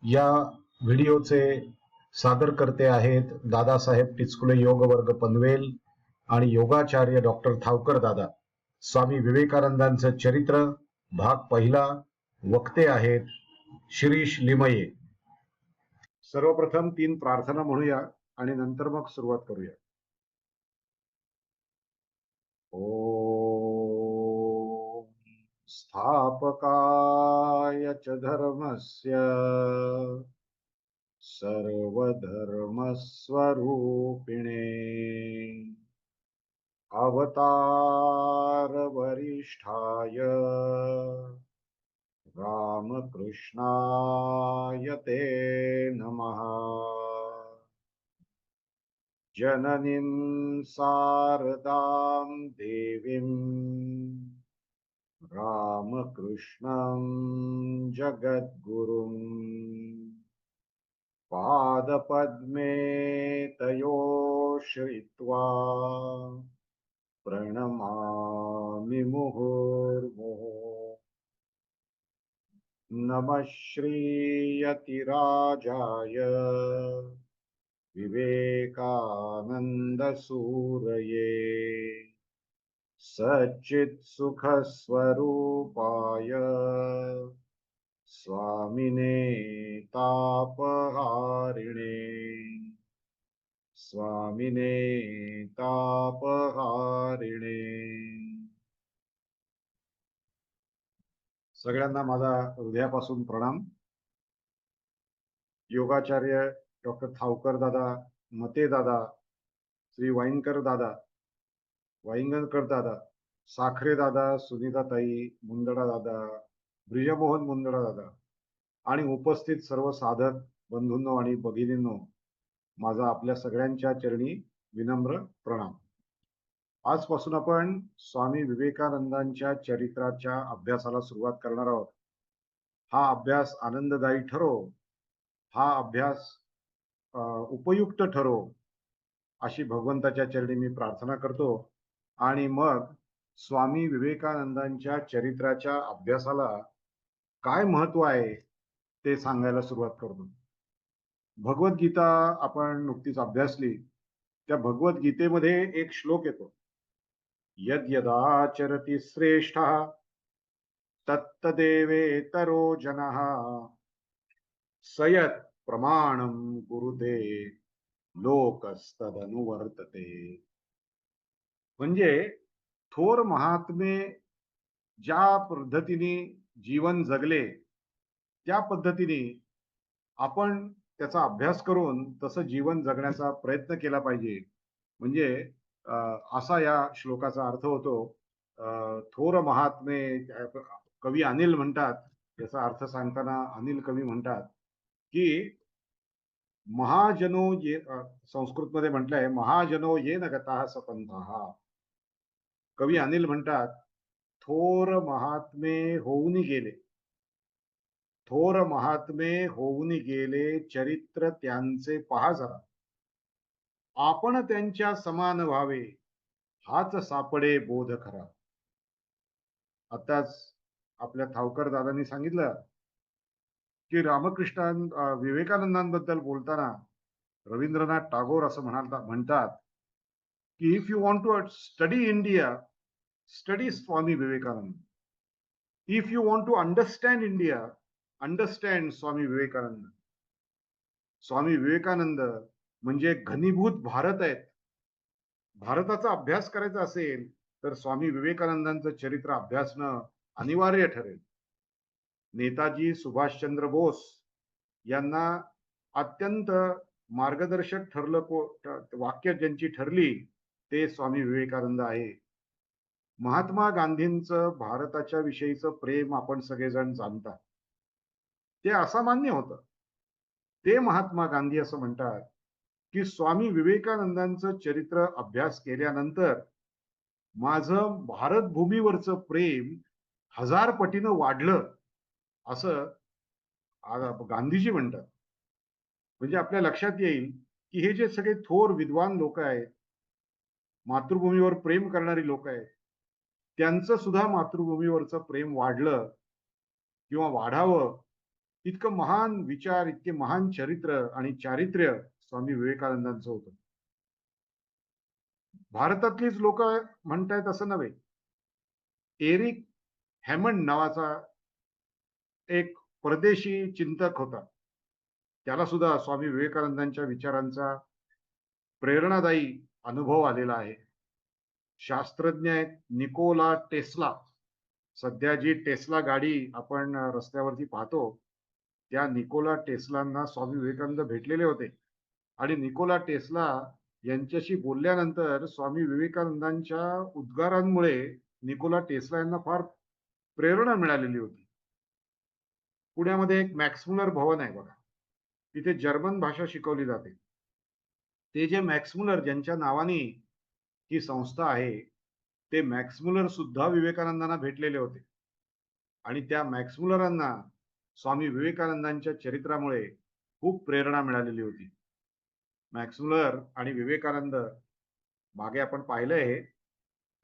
या व्हिडिओचे सादरकर्ते आहेत दादासाहेब टिचकुले योग वर्ग पनवेल आणि योगाचार्य डॉक्टर थावकर दादा. स्वामी विवेकानंदांचं चरित्र भाग पहिला. वक्ते आहेत शिरीष लिमये. सर्वप्रथम 3 प्रार्थना म्हणूया आणि नंतर मग सुरुवात करूया. ओम स्थापकाय च धर्मस्य सर्वधर्मस्वरूपिणे अवतार वरिष्ठाय रामकृष्णाय ते नमः. जननीं शारदां देवीं रामकृष्णं जगद्गुरुं पादपद्मे तयो श्रित्वा प्रणमामि मुहुर्मुहुः. नमः श्रीयतिराजाय विवेकानन्दसूरये सच्चित्सुखस्वरूपाय स्वामिने तापहारिणे स्वामिने तापहारिणे. सगळ्यांना माझा हृदयापासून प्रणाम. योगाचार्य डॉक्टर थावकर दादा, मते दादा, श्री वाईनकर दादा, वाईंगणकर दादा, साखरे दादा, सुनीताताई, मुंदडा दादा, ब्रिजमोहन मुंदडा दादा आणि उपस्थित सर्व साधक बंधूंनो आणि भगिनींनो, माझा आपल्या सगळ्यांच्या चरणी विनम्र प्रणाम. आजपासून आपण स्वामी विवेकानंदांच्या चरित्राच्या अभ्यासाला सुरुवात करणार आहोत. हा अभ्यास आनंददायी ठरो, हा अभ्यास उपयुक्त ठरो अशी भगवंताच्या चरणी मी प्रार्थना करतो. आणि मग स्वामी विवेकानंदांच्या चरित्राच्या अभ्यासाला काय महत्व आहे ते सांगायला सुरुवात करतो. भगवद्गीता आपण नुकतीच अभ्यासली. त्या भगवद्गीतेमध्ये एक श्लोक येतो, यद यदाचरति श्रेष्ठः तत्तदेवेतरो जनः सयत प्रमाणं कुरुते लोकस्तदनुवर्तते. म्हणजे थोर महात्मे ज्या पद्धतीने जीवन जगले त्या पद्धतीने आपण त्याचा अभ्यास करून तसं जीवन जगण्याचा प्रयत्न केला पाहिजे. म्हणजे असा या श्लोकाचा अर्थ होतो. थोर महात्मे, कवी अनिल म्हणतात, याचा अर्थ सांगताना अनिल कवी म्हणतात की महाजनो ये, संस्कृतमध्ये म्हटलंय महाजनो ये न गताः सपंथाः. कवी अनिल म्हणतात, थोर महात्मे होऊन गेले, थोर महात्मे होऊन गेले, चरित्र त्यांचे पहा जरा, आपण त्यांच्या समान व्हावे, हाच सापडे बोध खरा. आताच आपल्या थावकर दादांनी सांगितलं की विवेकानंदांबद्दल बोलताना रवींद्रनाथ टागोर असं म्हणतात की if you want to study India, study Swami Vivekananda. If you want to understand India, understand Swami Vivekananda. Swami Vivekananda म्हणजे घनीभूत भारत आहेत. भारताचा अभ्यास करायचा असेल तर स्वामी विवेकानंदांचं चरित्र अभ्यासणं अनिवार्य ठरेल. नेताजी सुभाषचंद्र बोस यांना अत्यंत मार्गदर्शक ठरलं वाक्य ज्यांची ठरली ते स्वामी विवेकानंद आहे. महात्मा गांधींचं भारताच्या विषयीचं प्रेम आपण सगळेजण जाणतात. ते असामान्य होतं. ते महात्मा गांधी असं म्हणतात की स्वामी विवेकानंदांचं चरित्र अभ्यास केल्यानंतर माझं भारत भूमीवरचं प्रेम 1000 पटीनं वाढलं, असं गांधीजी म्हणतात. म्हणजे आपल्या लक्षात येईल की हे जे सगळे थोर विद्वान लोक आहेत, मातृभूमीवर प्रेम करणारी लोक आहेत, त्यांचं सुद्धा मातृभूमीवरचं प्रेम वाढलं किंवा वाढावं इतकं महान विचार, इतके महान चरित्र आणि चारित्र्य स्वामी विवेकानंदांचं होतं. भारतातलीच लोक म्हणतायत असं नव्हे. एरिक हॅमंड नावाचा एक परदेशी चिंतक होता. त्याला सुद्धा स्वामी विवेकानंदांच्या विचारांचा प्रेरणादायी अनुभव आलेला आहे. शास्त्रज्ञ आहेत निकोला टेस्ला. सध्या जी टेस्ला गाडी आपण रस्त्यावरती पाहतो, त्या निकोला टेस्लांना स्वामी विवेकानंद भेटलेले होते. आणि निकोला टेस्ला यांच्याशी बोलल्यानंतर स्वामी विवेकानंदांच्या उद्गारांमुळे निकोला टेस्ला यांना फार प्रेरणा मिळालेली होती. पुण्यामध्ये एक मॅक्समुलर भवन आहे बघा. तिथे जर्मन भाषा शिकवली जाते. ते जे मॅक्समुलर ज्यांच्या नावाने ही संस्था आहे, ते मॅक्समुलर सुद्धा विवेकानंदांना भेटलेले होते. आणि त्या मॅक्समुलरांना स्वामी विवेकानंदांच्या चरित्रामुळे खूप प्रेरणा मिळालेली होती. मॅक्समुलर आणि विवेकानंद मागे आपण पाहिलंय.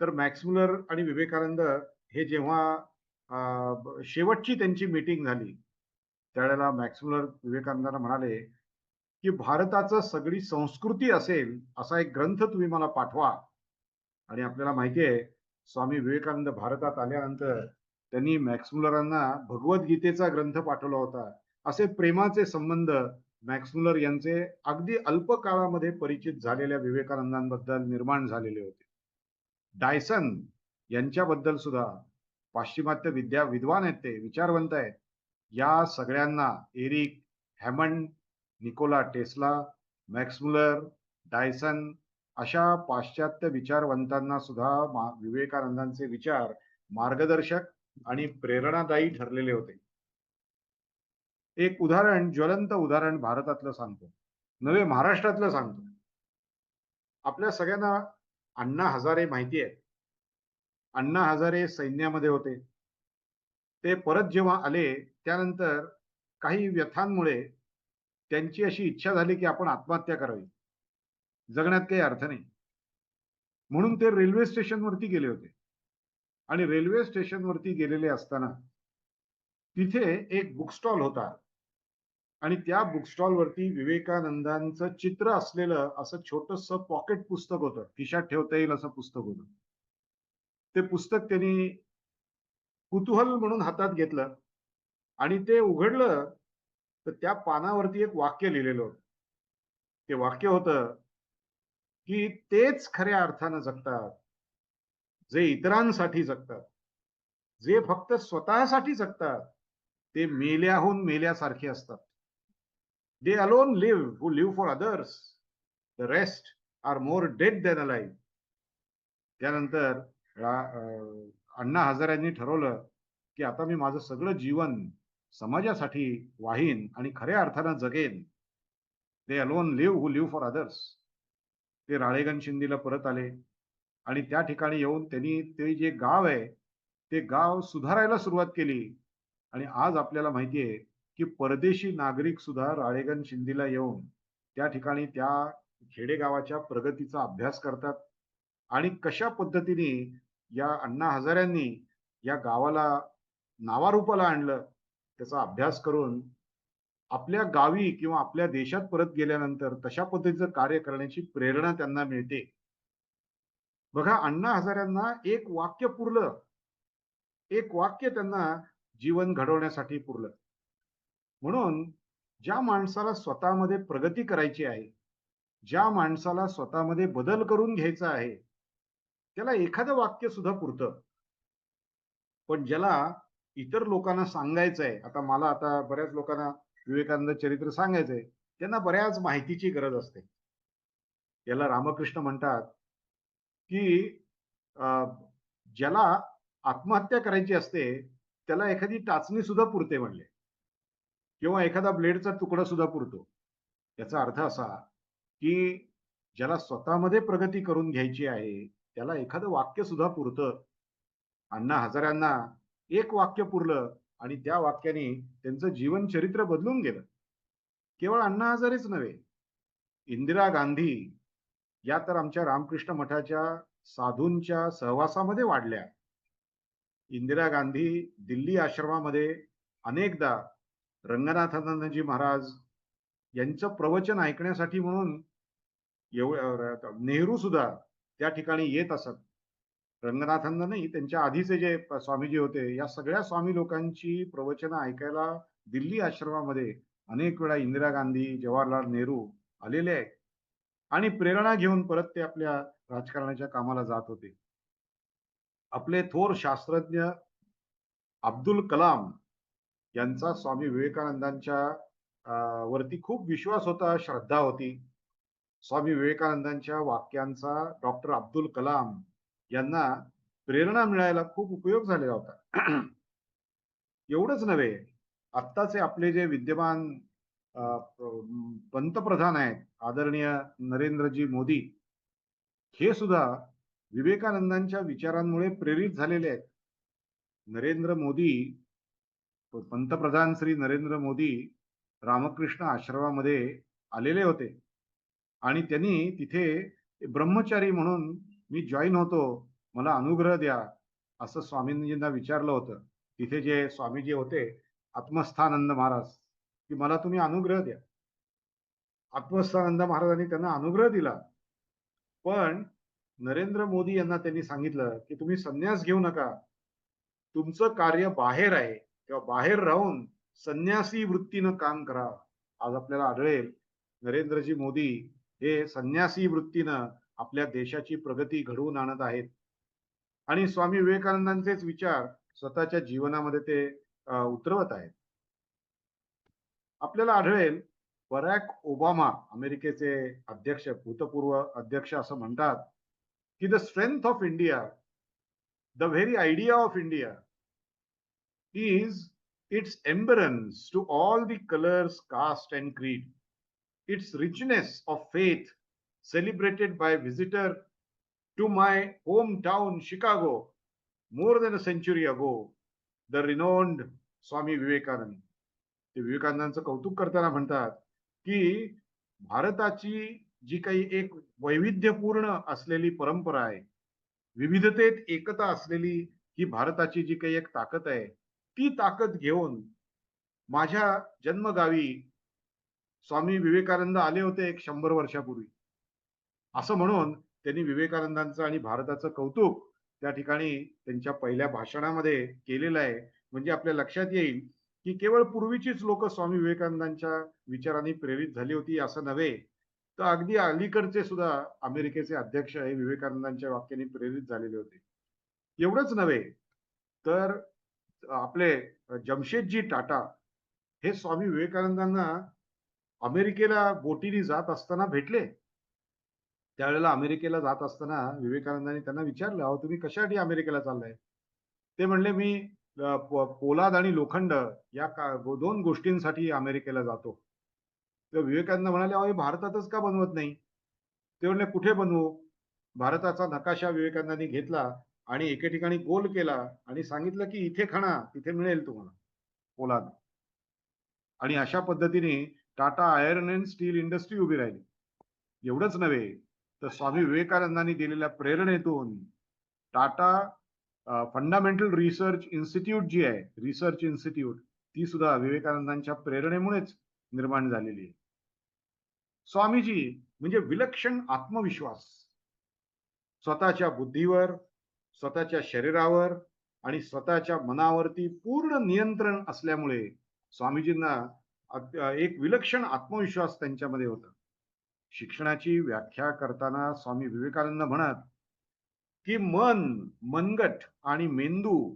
तर मॅक्समुलर आणि विवेकानंद हे जेव्हा शेवटची त्यांची मीटिंग झाली, त्यावेळेला मॅक्समुलर विवेकानंदांना म्हणाले की भारताचं सगळी संस्कृती असेल असा एक ग्रंथ तुम्ही मला पाठवा. आणि आपल्याला माहिती आहे स्वामी विवेकानंद भारतात आल्यानंतर त्यांनी मॅक्समुलरांना भगवद्गीतेचा ग्रंथ पाठवला होता. असे प्रेमाचे संबंध मॅक्समुलर यांचे अगदी अल्प काळामध्ये परिचित झालेल्या विवेकानंदांबद्दल निर्माण झालेले होते. डायसन यांच्याबद्दल सुद्धा पाश्चिमात्य विद्वान आहेत, ते विचारवंत आहेत. या सगळ्यांना Eric Hammond, Nikola Tesla, Max Muller, Dyson अशा पाश्चात्य विचारवंतांना सुद्धा विवेकानंदांचे विचार मार्गदर्शक आणि प्रेरणादायी ठरलेले होते. एक उदाहरण, ज्वलंत उदाहरण भारतातलं सांगतो, नव्हे महाराष्ट्रातलं सांगतो. आपल्या सगळ्यांना अण्णा हजारे माहिती आहे. अण्णा हजारे सैन्यामध्ये होते. ते परत जेव्हा आले त्यानंतर काही व्यथांमुळे त्यांची अशी इच्छा झाली की आपण आत्महत्या करावी, जगण्यात काही अर्थ नाही. म्हणून ते रेल्वे स्टेशनवरती गेले होते. आणि रेल्वे स्टेशनवरती गेलेले असताना तिथे एक बुक स्टॉल होता. आणि त्या बुक स्टॉलवरती विवेकानंदांचं चित्र असलेलं असं छोटंसं पॉकेट पुस्तक होतं. खिशात ठेवता येईल असं पुस्तक होतं. ते पुस्तक त्यांनी कुतूहल म्हणून हातात घेतलं आणि ते उघडलं, तर त्या पानावरती एक वाक्य लिहिलेलं होतं. ते वाक्य होतं की तेच खऱ्या अर्थानं जगतात जे इतरांसाठी जगतात. जे फक्त स्वतःसाठी जगतात ते मेल्याहून मेल्यासारखे असतात. They alone live who live for others, the rest are more dead than alive. त्यानंतर अण्णा हजारेंनी ठरवलं की आता मी माझं सगळं जीवन समाजासाठी वाहीन आणि खऱ्या अर्थानं जगेन. They alone live who live for others. ते राळेगण शिंदीला परत आले आणि त्या ठिकाणी येऊन त्यांनी ते जे गाव आहे ते गाव सुधारायला सुरुवात केली. आणि आज आपल्याला माहिती आहे की परदेशी नागरिक सुद्धा राळेगण शिंदीला येऊन त्या ठिकाणी त्या खेडेगावाच्या प्रगतीचा अभ्यास करतात. आणि कशा पद्धतीने या अण्णा हजाऱ्यांनी या गावाला नावारूपाला आणलं त्याचा अभ्यास करून आपल्या गावी किंवा आपल्या देशात परत गेल्यानंतर तशा पद्धतीचं कार्य करण्याची प्रेरणा त्यांना मिळते. बघा, अण्णा हजाऱ्यांना एक वाक्य पुरलं. एक वाक्य त्यांना जीवन घडवण्यासाठी पुरलं. म्हणून ज्या माणसाला स्वतःमध्ये प्रगती करायची आहे, ज्या माणसाला स्वतःमध्ये बदल करून घ्यायचा आहे, त्याला एखादं वाक्य सुद्धा पुरतं. पण ज्याला इतर लोकांना सांगायचंय, आता मला आता बऱ्याच लोकांना विवेकानंद चरित्र सांगायचंय, त्यांना बऱ्याच माहितीची गरज असते. याला रामकृष्ण म्हणतात की ज्याला आत्महत्या करायची असते त्याला एखादी टाचणी सुद्धा पुरते म्हणले, किंवा एखादा ब्लेडचा तुकडा सुद्धा पुरतो. याचा अर्थ असा की ज्याला स्वतःमध्ये प्रगती करून घ्यायची आहे त्याला एखादं वाक्य सुद्धा पुरतं. अण्णा हजाऱ्यांना एक वाक्य पुरलं आणि त्या वाक्याने त्यांचं जीवन चरित्र बदलून गेलं. केवळ अण्णा हजारेच नव्हे, इंदिरा गांधी या तर आमच्या रामकृष्ण मठाच्या साधूंच्या सहवासामध्ये वाढल्या. इंदिरा गांधी दिल्ली आश्रमामध्ये अनेकदा रंगनाथानंदजी महाराज यांचं प्रवचन ऐकण्यासाठी म्हणून नेहरू सुद्धा त्या ठिकाणी येत असत. रंगनाथांना नाही, त्यांच्या आधीचे जे स्वामीजी होते, या सगळ्या स्वामी लोकांची प्रवचनं ऐकायला दिल्ली आश्रमामध्ये अनेक वेळा इंदिरा गांधी, जवाहरलाल नेहरू आलेले आहेत आणि प्रेरणा घेऊन परत ते आपल्या राजकारणाच्या कामाला जात होते. आपले थोर शास्त्रज्ञ अब्दुल कलाम यांचा स्वामी विवेकानंदांच्या वरती खूप विश्वास होता, श्रद्धा होती. स्वामी विवेकानंदांच्या वाक्यांचा डॉक्टर अब्दुल कलाम यांना प्रेरणा मिळायला खूप उपयोग झालेला होता. एवढंच नव्हे, आत्ताचे आपले जे विद्यमान पंतप्रधान आहेत, आदरणीय नरेंद्रजी मोदी, हे सुद्धा विवेकानंदांच्या विचारांमुळे प्रेरित झालेले आहेत. नरेंद्र मोदी, पंतप्रधान श्री नरेंद्र मोदी रामकृष्ण आश्रमामध्ये आलेले होते आणि त्यांनी तिथे ब्रह्मचारी म्हणून मी जॉईन होतो, मला अनुग्रह द्या, असं स्वामींजींना विचारलं होतं. तिथे जे स्वामीजी होते, आत्मस्थानंद महाराज, की मला तुम्ही अनुग्रह द्या. आत्मस्थानंद महाराजांनी त्यांना अनुग्रह दिला. पण नरेंद्र मोदी यांना त्यांनी सांगितलं, की तुम्ही संन्यास घेऊ नका. तुमचं कार्य बाहेर आहे, तेव्हा बाहेर राहून संन्यासी वृत्तीनं काम करा. आज आपल्याला आढळेल नरेंद्रजी मोदी हे संन्यासी वृत्तीनं आपल्या देशाची प्रगती घडवून आणत आहेत आणि स्वामी विवेकानंदांचेच विचार स्वतःच्या जीवनामध्ये ते उतरवत आहेत. आपल्याला आढळेल बराक ओबामा, अमेरिकेचे अध्यक्ष, भूतपूर्व अध्यक्ष, असं म्हणतात की the strength of India, the very idea of India is its embrace to all the colors, caste and creed. Its richness of faith celebrated by visitor to my hometown Chicago more than a century ago, the renowned Swami Vivekanand. ते विवेकानंदांचं कौतुक करताना म्हणतात की भारताची जी काही एक वैविध्यपूर्ण असलेली परंपरा आहे, विविधतेत एकता असलेली ही भारताची जी काही एक ताकद आहे, ती ताकद घेऊन माझ्या जन्मगावी स्वामी विवेकानंद आले होते एक 100 वर्षापूर्वी, असं म्हणून त्यांनी विवेकानंदांचं आणि भारताचं कौतुक त्या ठिकाणी त्यांच्या पहिल्या भाषणामध्ये केलेलं आहे. म्हणजे आपल्या लक्षात येईल की केवळ पूर्वीचीच लोक स्वामी विवेकानंदांच्या विचारांनी प्रेरित झाली होती असं नव्हे, तर अगदी अलीकडचे सुद्धा अमेरिकेचे अध्यक्ष हे विवेकानंदांच्या वाक्याने प्रेरित झालेले होते. एवढंच नव्हे, तर आपले जमशेदजी टाटा हे स्वामी विवेकानंदांना अमेरिकेला बोटीने जात असताना भेटले. त्यावेळेला अमेरिकेला जात असताना विवेकानंदांनी त्यांना विचारलं, अहो तुम्ही कशासाठी अमेरिकेला चाललाय? ते म्हणले, मी पोलाद आणि लोखंड या 2 गोष्टींसाठी अमेरिकेला जातो. तर विवेकानंद म्हणाले, अहो हे भारतातच का बनवत नाही? ते म्हणले, कुठे बनवू? भारताचा नकाशा विवेकानंदांनी घेतला आणि एके ठिकाणी गोल केला आणि सांगितलं की इथे खणा, तिथे मिळेल तुम्हाला पोलाद. आणि अशा पद्धतीने Tata iron and still industry उभी राहिली. एवढंच नव्हे, तर स्वामी विवेकानंदांनी दिलेल्या प्रेरणेतून टाटा फंडामेंटल रिसर्च इन्स्टिट्यूट जी आहे, रिसर्च इन्स्टिट्यूट, ती सुद्धा विवेकानंदांच्या प्रेरणेमुळेच निर्माण झालेली आहे. स्वामीजी म्हणजे विलक्षण आत्मविश्वास, स्वतःच्या बुद्धीवर, स्वतःच्या शरीरावर आणि स्वतःच्या मनावरती पूर्ण नियंत्रण असल्यामुळे स्वामीजींना एक विलक्षण आत्मविश्वास त्यांच्यामध्ये होता. शिक्षणाची व्याख्या करताना स्वामी विवेकानंद म्हणत की मन, मनगट आणि मेंदू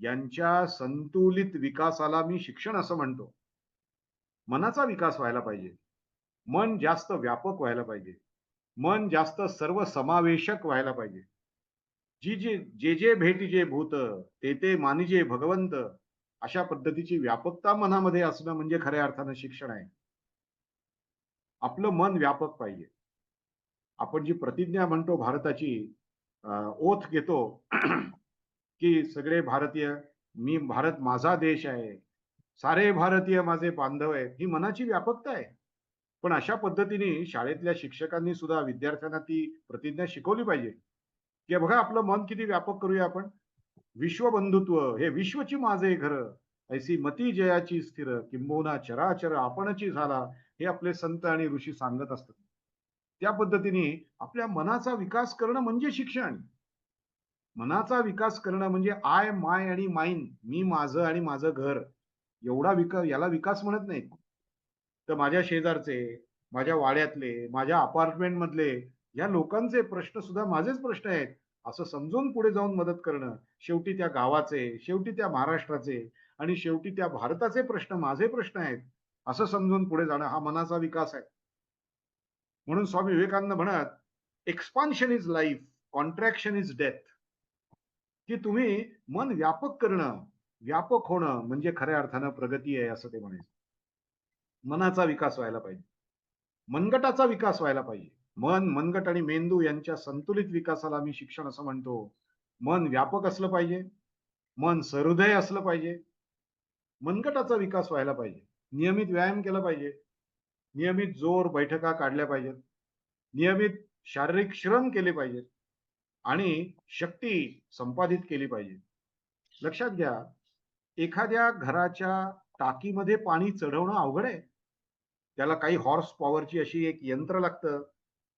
यांच्या संतुलित विकासाला मी शिक्षण असं म्हणतो. मनाचा विकास व्हायला पाहिजे, मन जास्त व्यापक व्हायला पाहिजे, मन जास्त सर्वसमावेशक व्हायला पाहिजे. जे भेटीजे भूत, ते मानिजे भगवंत, अशा पद्धतीची व्यापकता मनामध्ये असणं म्हणजे खऱ्या अर्थानं शिक्षण आहे. आपलं मन व्यापक पाहिजे. आपण जी प्रतिज्ञा म्हणतो भारताची, ओथ घेतो की सगळे भारतीय, मी भारत माझा देश आहे, सारे भारतीय माझे बांधव आहेत, ही मनाची व्यापकता आहे. पण अशा पद्धतीने शाळेतल्या शिक्षकांनी सुद्धा विद्यार्थ्यांना ती प्रतिज्ञा शिकवली पाहिजे की बघा आपलं मन किती व्यापक करूया आपण. विश्वबंधुत्व, हे विश्वची माझे घर, ऐसी मती जयाची स्थिर किंबहुना चराचर आपणची झाला, हे आपले संत आणि ऋषी सांगत असतात. त्या पद्धतीने आपल्या मनाचा विकास करणं म्हणजे शिक्षण. मनाचा विकास करणं म्हणजे आय, माय आणि माइन, मी, माझं आणि माझं घर, एवढा याला विकास म्हणत नाहीत. तर माझ्या शेजारचे, माझ्या वाड्यातले, माझ्या अपार्टमेंट मधले या लोकांचे प्रश्न सुद्धा माझेच प्रश्न आहेत, असं समजून पुढे जाऊन मदत करणं. शेवटी त्या गावाचे, शेवटी त्या महाराष्ट्राचे आणि शेवटी त्या भारताचे प्रश्न माझे प्रश्न आहेत, असं समजून पुढे जाणं हा मनाचा विकास आहे. म्हणून स्वामी विवेकानंद म्हणत, expansion is life, contraction is death. की तुम्ही मन व्यापक करणं, व्यापक होणं म्हणजे खऱ्या अर्थानं प्रगती आहे, असं ते म्हणायचं. मनाचा विकास व्हायला पाहिजे, मनगटाचा विकास व्हायला पाहिजे. मन, मनगट आणि मेंदू यांच्या संतुलित विकासाला मी शिक्षण असं म्हणतो. मन व्यापक असलं पाहिजे, मन सहृदय असलं पाहिजे, मनगटाचा विकास व्हायला पाहिजे, नियमित व्यायाम केला पाहिजे, नियमित जोर बैठका काढल्या पाहिजेत, नियमित शारीरिक श्रम केले पाहिजेत आणि शक्ती संपादित केली पाहिजे. लक्षात घ्या, एखाद्या घराच्या टाकीमध्ये पाणी चढवणं अवघड आहे. त्याला काही हॉर्स पॉवरची अशी एक यंत्र लागतं,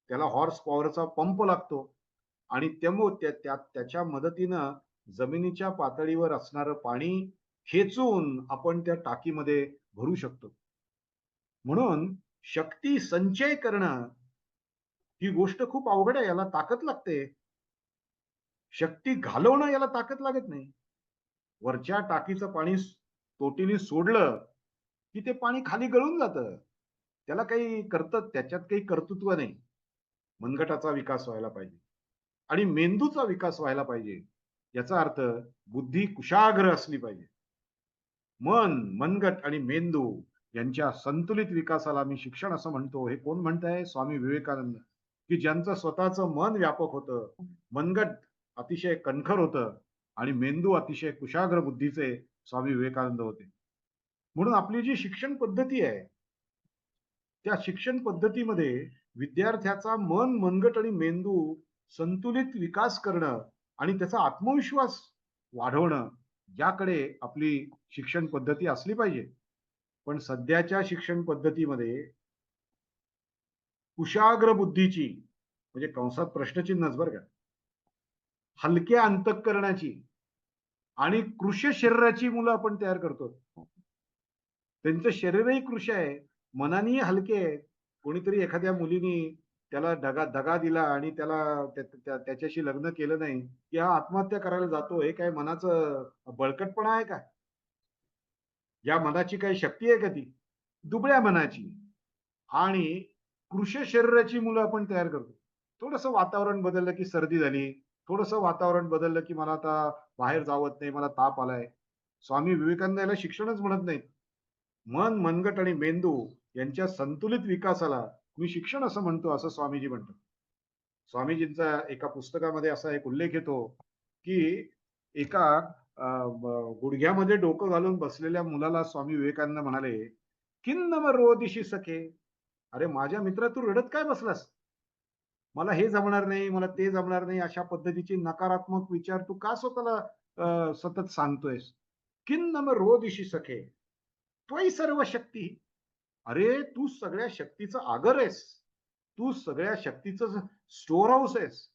त्याला हॉर्स पॉवरचा पंप लागतो आणि त्याच्या मदतीनं जमिनीच्या पातळीवर असणारं पाणी खेचून आपण त्या टाकीमध्ये भरू शकतो. म्हणून शक्ती संचय करणं ही गोष्ट खूप अवघड आहे, याला ताकद लागते. शक्ती घालवणं याला ताकद लागत नाही. वरच्या टाकीचं पाणी तोटीने सोडलं की ते पाणी खाली गळून जातं. त्याला काही त्याच्यात काही कर्तृत्व नाही. मनगटाचा विकास व्हायला पाहिजे आणि मेंदूचा विकास व्हायला पाहिजे. याचा अर्थ बुद्धी कुशाग्र असली पाहिजे. मन, मनगट आणि मेंदू यांच्या संतुलित विकासाला मी शिक्षण असं म्हणतो. हे कोण म्हणताय? स्वामी विवेकानंद, की ज्यांचं स्वतःचं मन व्यापक होतं, मनगट अतिशय कणखर होतं आणि मेंदू अतिशय कुशाग्र बुद्धीचे स्वामी विवेकानंद होते. म्हणून आपली जी शिक्षण पद्धती आहे, त्या शिक्षण पद्धतीमध्ये विद्यार्थ्याचा मन, मनगट आणि मेंदू संतुलित विकास करणं आणि त्याचा आत्मविश्वास वाढवणं, याकडे आपली शिक्षण पद्धती असली पाहिजे. पण सध्याच्या शिक्षण पद्धतीमध्ये कुशाग्र बुद्धीची, म्हणजे कंसात प्रश्नचिन्हच बरं का, हलक्या अंतःकरणाची आणि कृश शरीराची मुलं आपण तयार करतो. त्यांचं शरीरही कृश आहे, मनानेही हलके आहे. कोणीतरी एखाद्या मुलीनी त्याला दगा दिला आणि त्याच्याशी लग्न केलं नाही, की हा आत्महत्या करायला जातो. हे काय मनाचं बळकटपणा आहे का? या मनाची काही शक्ती आहे का ती? दुबळ्या मनाची आणि कृश शरीराची मुलं आपण तयार करतो. थोडंसं वातावरण बदललं की सर्दी झाली, थोडंसं वातावरण बदललं की मला आता बाहेर जावत नाही, मला ताप आलाय. स्वामी विवेकानंद याला शिक्षणच म्हणत नाहीत. मन, मनगट आणि मेंदू यांच्या संतुलित विकासाला मी शिक्षण असं म्हणतो, असं स्वामीजी म्हणतात. स्वामीजींचा एका पुस्तकामध्ये असा एक उल्लेख येतो, की एका गुडघ्यामध्ये डोकं घालून बसलेल्या मुलाला स्वामी विवेकानंद म्हणाले, "किन्नम रोदिशी सखे." अरे माझ्या मित्रा, तू रडत काय बसलास? मला हे जमणार नाही, मला ते जमणार नाही, अशा पद्धतीचे नकारात्मक विचार तू का स्वतःला सतत सांगतोयस? किन्नम रोदिशी सखे, त्वयि सर्व शक्ती. अरे तू सगळ्या शक्तीचा आगर आहेस. तू सगळ्या शक्तीचं स्टोअर हाऊस आहेस.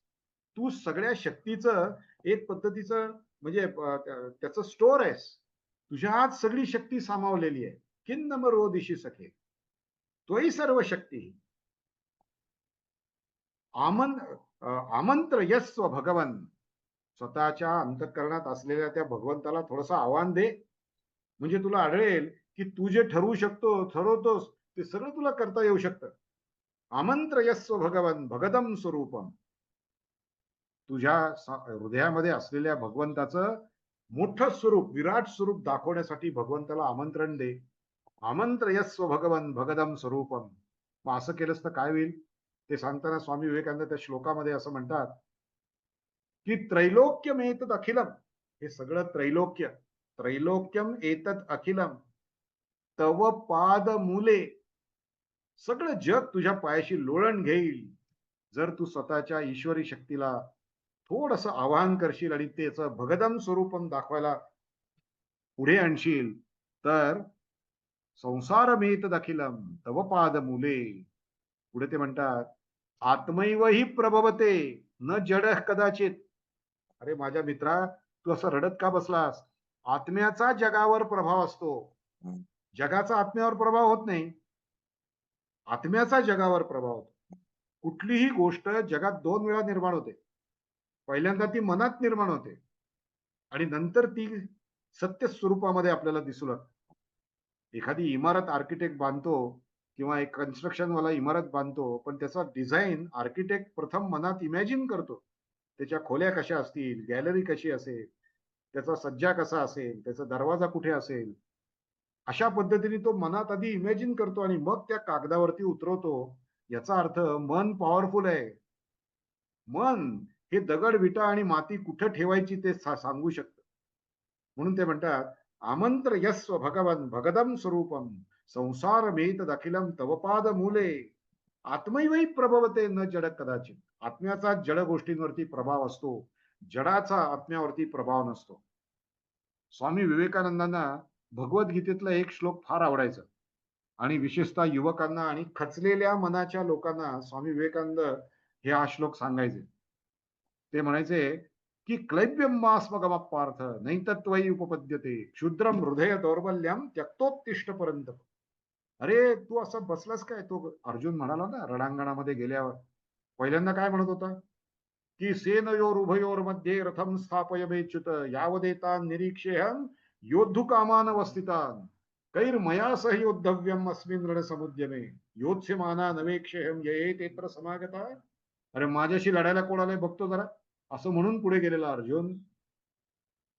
तू सगळ्या शक्तीचं एक पद्धतीचं म्हणजे त्याचं स्टोअर आहेस. तुझ्या आत सगळी शक्ती सामावलेली आहे. किन्नम रोदिशी सखे, त्वयि सर्व शक्ती. आमन आमंत्र यस्व भगवन. स्वतःच्या अंतःकरणात असलेल्या त्या भगवंताला थोडंसं आव्हान दे. म्हणजे तुला आढळेल की तू जे ठरवतोस ते सगळं तुला करता येऊ शकतं. आमंत्र यस्व भगवन भगदम स्वरूपम. तुझ्या हृदयामध्ये असलेल्या भगवंताचं मोठं स्वरूप, विराट स्वरूप दाखवण्यासाठी भगवंताला आमंत्रण दे. आमंत्र यस्व भगवन भगदम स्वरूपम. मग असं केलंस तर काय होईल? ते सांगताना स्वामी विवेकानंद त्या श्लोकामध्ये असं म्हणतात, की त्रैलोक्यम एतद अखिलम. हे सगळं त्रैलोक्य, त्रैलोक्यम एतद अखिलम तव पाद मूले. सगळं जग तुझ्या पायाशी लोळण घेईल जर तू स्वतःच्या ईश्वरी शक्तीला थोडंसं आवाहन करशील आणि त्याचं भगदम स्वरूपम दाखवायला पुढे आणशील. तर संसारमेत दखिलम तव पाद मुले, पुढे ते म्हणतात आत्मैव हि प्रभवते न जड कदाचित. अरे माझ्या मित्रा, तू असं रडत का बसलास? आत्म्याचा जगावर प्रभाव असतो, जगाचा आत्म्यावर प्रभाव होत नाही. आत्म्याचा जगावर प्रभाव होतो. कुठलीही गोष्ट जगात दोन वेळा निर्माण होते. पहिल्यांदा ती मनात निर्माण होते आणि नंतर ती सत्य स्वरूपामध्ये आपल्याला दिसू लागते. एखादी इमारत आर्किटेक्ट बांधतो किंवा एक कन्स्ट्रक्शन वाला इमारत बांधतो, पण त्याचा डिझाईन आर्किटेक्ट प्रथम मनात इमॅजिन करतो. त्याच्या खोल्या कशा असतील, गॅलरी कशी असेल, त्याचा सज्जा कसा असेल, त्याचा दरवाजा कुठे असेल, अशा पद्धतीने तो मनात आधी इमॅजिन करतो आणि मग त्या कागदावरती उतरवतो. याचा अर्थ मन पॉवरफुल आहे. मन हे दगड विटा आणि माती कुठे ठेवायची ते सांगू शकतं. म्हणून ते म्हणतात आमंत्र यस्व भगवन भगदम स्वरूपम संसार मेत दखिलम तवपाद मूले आत्मैवही प्रभवते न जड कदाचित. आत्म्याचा जड गोष्टींवरती प्रभाव असतो, जडाचा आत्म्यावरती प्रभाव नसतो. स्वामी विवेकानंदांना भगवद्गीतेतला एक श्लोक फार आवडायचा आणि विशेषतः युवकांना आणि खचलेल्या मनाच्या लोकांना स्वामी विवेकानंद हे हा श्लोक सांगायचे. ते म्हणायचे की क्लैब्यम मास्मगमपार्थ नैतत्वई उपपद्यते क्षुद्रम हृदय दौर्बल्यम त्यक्तोत्तिष्ठ पर्यंत. अरे तू असं बसलास काय? तो अर्जुन म्हणाला ना रणांगणामध्ये गेल्यावर. पहिल्यांदा काय म्हणत होता की सेनयोर उभयोर मध्ये रथम स्थापयमेच्युत यावदेतान निरीक्षेहम योद्धु कामान वस्थितान कैर्मया सह योद्धव्यम अस्मिन रणसमुद्यमे योत्स्यमाना नवेक्षेहम ये तेत्र समागता. अरे माझ्याशी लढायला कोण आलंय बघतो जरा, असं म्हणून पुढे गेलेला अर्जुन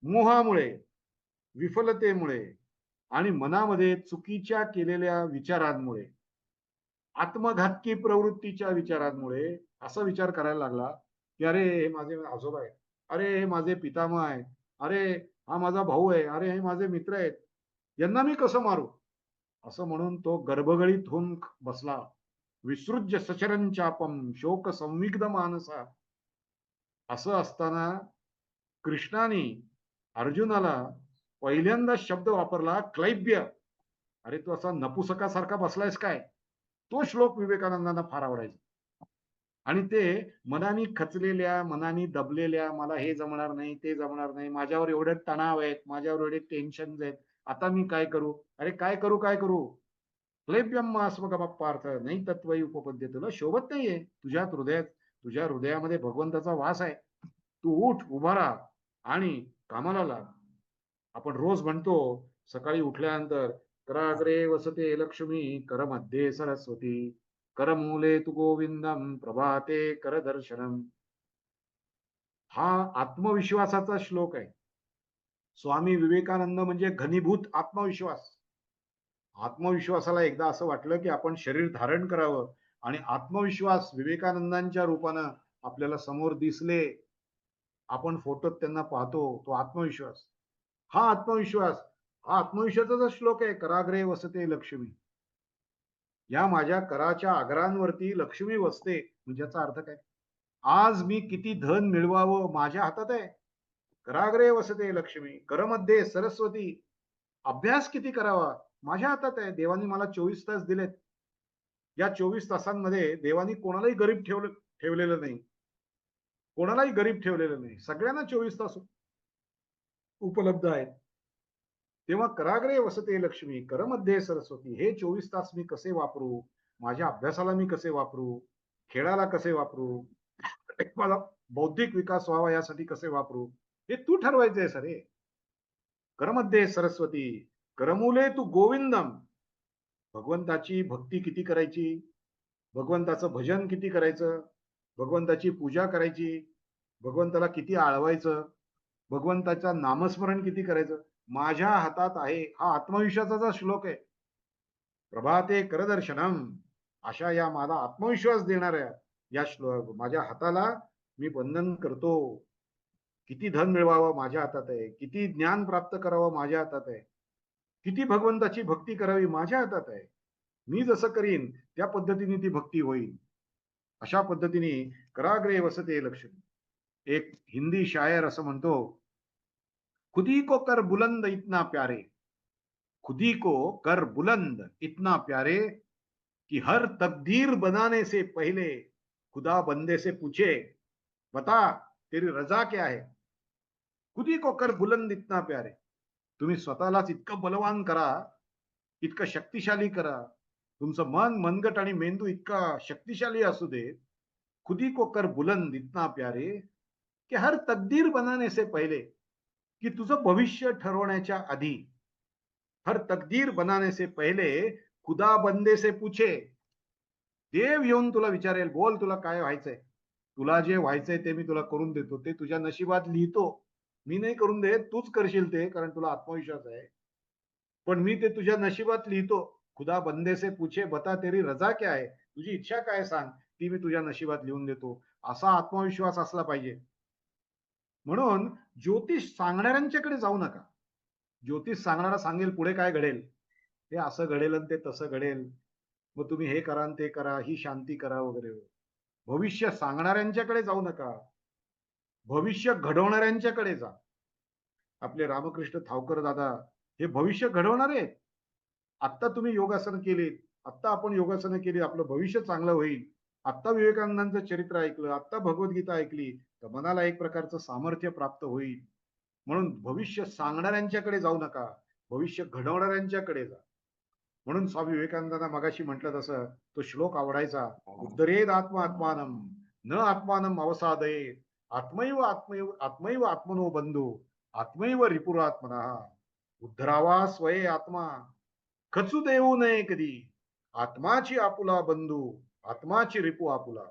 मोहामुळे, विफलतेमुळे आणि मनामध्ये चुकीच्या केलेल्या विचारांमुळे, आत्मघातकी प्रवृत्तीच्या विचारांमुळे असा विचार करायला लागला की अरे हे माझे आजोबा आहेत, अरे हे माझे पितामह आहेत, अरे हा माझा भाऊ आहे, अरे हे माझे मित्र आहेत, यांना मी कसं मारू? असं म्हणून तो गर्भगळीत होऊन बसला. विसृज्य सचरंचापम शोक संविग्ध मानसा. असं असताना कृष्णाने अर्जुनाला पहिल्यांदा शब्द वापरला क्लैब्य. अरे तू असा नपुसकासारखा बसलायस काय? तो श्लोक विवेकानंदांना फार आवडायचा. आणि ते मनाने खचलेल्या, मनाने दबलेल्या, मला हे जमणार नाही, ते जमणार नाही, माझ्यावर एवढे तणाव आहेत, माझ्यावर एवढे टेन्शन आहेत, आता मी काय करू? अरे काय करू, काय करू? क्लैब्यम पार्थ नाही तत्वई उपपद्य. तुला शोभत नाहीये, तुझ्यात हृदयात, तुझ्या हृदयामध्ये भगवंताचा वास आहे. तू उठ, उभा राहा आणि कामाला लाग. आपण रोज म्हणतो सकाळी उठल्यानंतर कराग्रे वसते लक्ष्मी करमध्ये सरस्वती करमूले तू गोविंदम प्रभाते करदर्शनम. हा आत्मविश्वासाचा श्लोक आहे. स्वामी विवेकानंद म्हणजे घनीभूत आत्मविश्वास. आत्मविश्वासाला एकदा असं वाटलं की आपण शरीर धारण करावं आणि आत्मविश्वास विवेकानंदांच्या रूपानं आपल्याला समोर दिसले. आपण फोटोत त्यांना पाहतो, तो आत्मविश्वास. हा आत्मविश्वास, हा आत्मविश्वासाचा श्लोक आहे. कराग्रे वसते लक्ष्मी. या माझ्या कराच्या आग्रांवरती लक्ष्मी वसते. म्हणजे याचा अर्थ काय? आज मी किती धन मिळवावं माझ्या हातात आहे. कराग्रे वसते लक्ष्मी करमध्ये सरस्वती. अभ्यास किती करावा माझ्या हातात आहे. देवानी मला 24 तास दिलेत. या 24 तासांमध्ये देवानी कोणालाही गरीब ठेवलेलं नाही, कोणालाही गरीब ठेवलेलं नाही. सगळ्यांना 24 तास उपलब्ध आहेत. तेव्हा कराग्रे वसते लक्ष्मी करमध्ये सरस्वती. हे 24 तास मी कसे वापरू? माझ्या अभ्यासाला मी कसे वापरू? खेळाला कसे वापरू? मला बौद्धिक विकास व्हावा यासाठी कसे वापरू? हे तू ठरवायचंय सरे. करमध्ये सरस्वती करमुले तू गोविंदम. भगवंताची भक्ती किती करायची, भगवंताचं भजन किती करायचं, भगवंताची पूजा करायची, भगवंताला किती आळवायचं, भगवंताचं नामस्मरण किती करायचं, माझ्या हातात आहे. हा आत्मविश्वासाचा श्लोक आहे. प्रभाते करदर्शनम. अशा या मला आत्मविश्वास देणाऱ्या या श्लोक माझ्या हाताला मी वंदन करतो. किती धन मिळवावं माझ्या हातात आहे, किती ज्ञान प्राप्त करावं माझ्या हातात आहे, किती भगवंताची भक्ती करावी माझ्या हातात आहे. मी जसं करीन त्या पद्धतीने ती भक्ती होईल. अशा पद्धतीने कराग्रे वसते लक्ष्मी. एक हिंदी शायर असं म्हणतो, खुदी को कर बुलंद इतना प्यारे खुदी को कर बुलंद इतना प्यारे कि हर तकदीर बनाने से पहले खुदा बंदे से पूछे बता तेरी रजा क्या है. खुदी को कर बुलंद इतना प्यारे. तुम्ही स्वतःलाच इतकं बलवान करा, इतकं शक्तिशाली करा, तुमचं मन मनगट आणि मेंदू इतका शक्तिशाली असू दे. खुदी को कर बुलंद इतना प्यारे कि हर तकदीर बनाने से पहले, की तुझं भविष्य ठरवण्याच्या आधी, हर तकदीर बनाने से पहले खुदा बंदे से पूछे. देव येऊन तुला विचारेल, बोल तुला काय व्हायचंय. तुला जे व्हायचंय ते मी तुला करून देतो, ते तुझ्या नशिबात लिहितो. मी नाही करून देत, तूच करशील ते, कारण तुला आत्मविश्वास आहे. पण मी ते तुझ्या नशिबात लिहितो. खुदा बंदे से पूछे बता तेरी रजा क्या है, तुझी इच्छा काय सांग, ती मी तुझ्या नशिबात लिहून देतो. असा आत्मविश्वास असला पाहिजे. म्हणून ज्योतिष सांगणाऱ्यांच्याकडे जाऊ नका. ज्योतिष सांगणारा सांगेल पुढे काय घडेल, ते असं घडेल आणि ते तसं घडेल, मग तुम्ही हे करा आणि ते करा, ही शांती करा वगैरे. भविष्य सांगणाऱ्यांच्याकडे जाऊ नका, भविष्य घडवणाऱ्यांच्याकडे जा. आपले रामकृष्ण थावकर दादा हे भविष्य घडवणारे आहेत. आत्ता तुम्ही योगासन केली, आत्ता आपण योगासनं केली, आपलं भविष्य चांगलं होईल. आत्ता विवेकानंदांचं चरित्र ऐकलं, आत्ता भगवद्गीता ऐकली, तर मनाला एक प्रकारचं सामर्थ्य प्राप्त होईल. म्हणून भविष्य सांगणाऱ्यांच्याकडे जाऊ नका, भविष्य घडवणाऱ्यांच्याकडे जा. म्हणून स्वामी विवेकानंदांना मगाशी म्हटलं तसं तो श्लोक आवडायचा. उद्धरेद आत्मात्मानम न आत्मानम अवसादये आत्मैव आत्मैव आत्मैव आत्मनो बंधू आत्मैव रिपुरात्मना. उद्धरावा स्वये आत्मा खचू देऊ नये कधी, आत्माची आपुला बंधू आत्माची रिपू आपुला.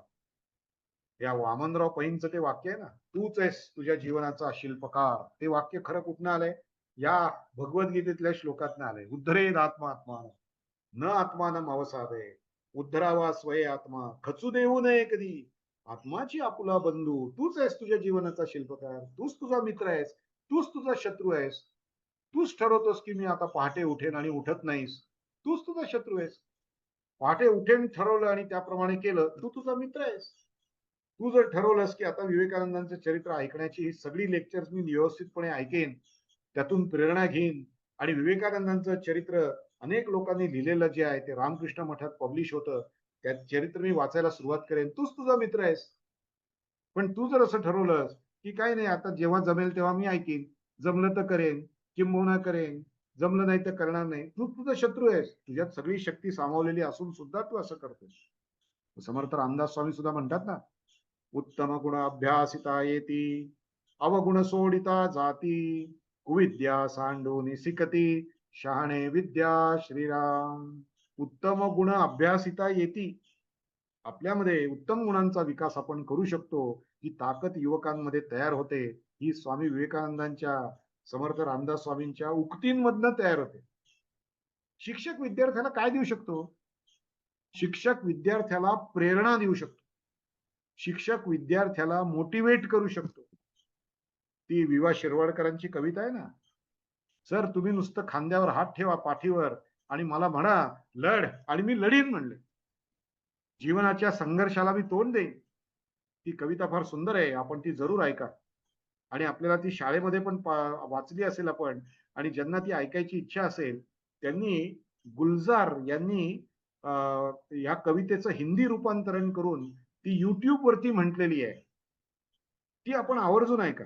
या वामनराव पैंचं ते वाक्य आहे ना, तूच आहेस तुझ्या जीवनाचा शिल्पकार. ते वाक्य खरं कुठनं आलंय, या भगवद्गीतेतल्या श्लोकातनं आलंय. उद्धरेद आत्मात्मान न आत्मानम अवसादे उद्धरावा स्वये आत्मा खचू देऊ नये कधी, आत्माची आपुला बंधू. तूच आहेस तुझ्या जीवनाचा शिल्पकार, तूच तुझा मित्र आहेस, तूच तुझा शत्रू आहेस. तूच ठरवतोस की मी आता पहाटे उठेन आणि उठत नाहीस, तूच तुझा शत्रू आहेस. पहाटे उठेन ठरवलं आणि त्याप्रमाणे केलं, तू तुझा मित्र आहेस. तू जर ठरवलंस की आता विवेकानंदांचं चरित्र ऐकण्याची ही सगळी लेक्चर्स मी व्यवस्थितपणे ऐकेन, त्यातून प्रेरणा घेईन आणि विवेकानंदांचं चरित्र अनेक लोकांनी लिहिलेलं जे आहे ते रामकृष्ण मठात पब्लिश होतं, त्या चरित्र मी वाचायला सुरुवात करेन, तूच तुझा मित्र आहेस. पण तू जर असं ठरवलंस की काय नाही आता जेव्हा जमेल तेव्हा मी ऐकीन, जमलं तर करेन, किंबहुना करेन, जमलं नाही तर करणार नाही, तू तुझा शत्रू आहेस. तुझ्यात सगळी शक्ती सामावलेली असून सुद्धा तू असं करतोस. समर्थ रामदास स्वामी सुद्धा म्हणतात ना, उत्तम गुण अभ्यासिता येती अवगुण सोडिता जाती, कुविद्या सांडून सिकती शहाणे विद्या श्रीराम. उत्तम गुण अभ्यासिता येती, आपल्यामध्ये उत्तम गुणांचा विकास आपण करू शकतो, ही ताकद युवकांमध्ये तयार होते. ही स्वामी विवेकानंदांच्या, समर्थ रामदास स्वामींच्या उक्तींमधनं तयार होते. शिक्षक विद्यार्थ्याला काय देऊ शकतो, शिक्षक विद्यार्थ्याला प्रेरणा देऊ शकतो, शिक्षक विद्यार्थ्याला मोटिवेट करू शकतो. ती विवा शिरवाडकरांची कविता आहे ना, सर तुम्ही नुसतं खांद्यावर हात ठेवा पाठीवर आणि मला म्हणा लढ आणि मी लढीन म्हणले. जीवनाच्या संघर्षाला मी तोंड देईन. ती कविता फार सुंदर आहे, आपण ती जरूर ऐका. आणि आपल्याला ती शाळेमध्ये पण वाचली असेल आपण, आणि ज्यांना ती ऐकायची इच्छा असेल त्यांनी, गुलजार यांनी या कवितेचं हिंदी रूपांतरण करून ती युट्यूब वरती म्हटलेली आहे, ती आपण आवर्जून ऐका.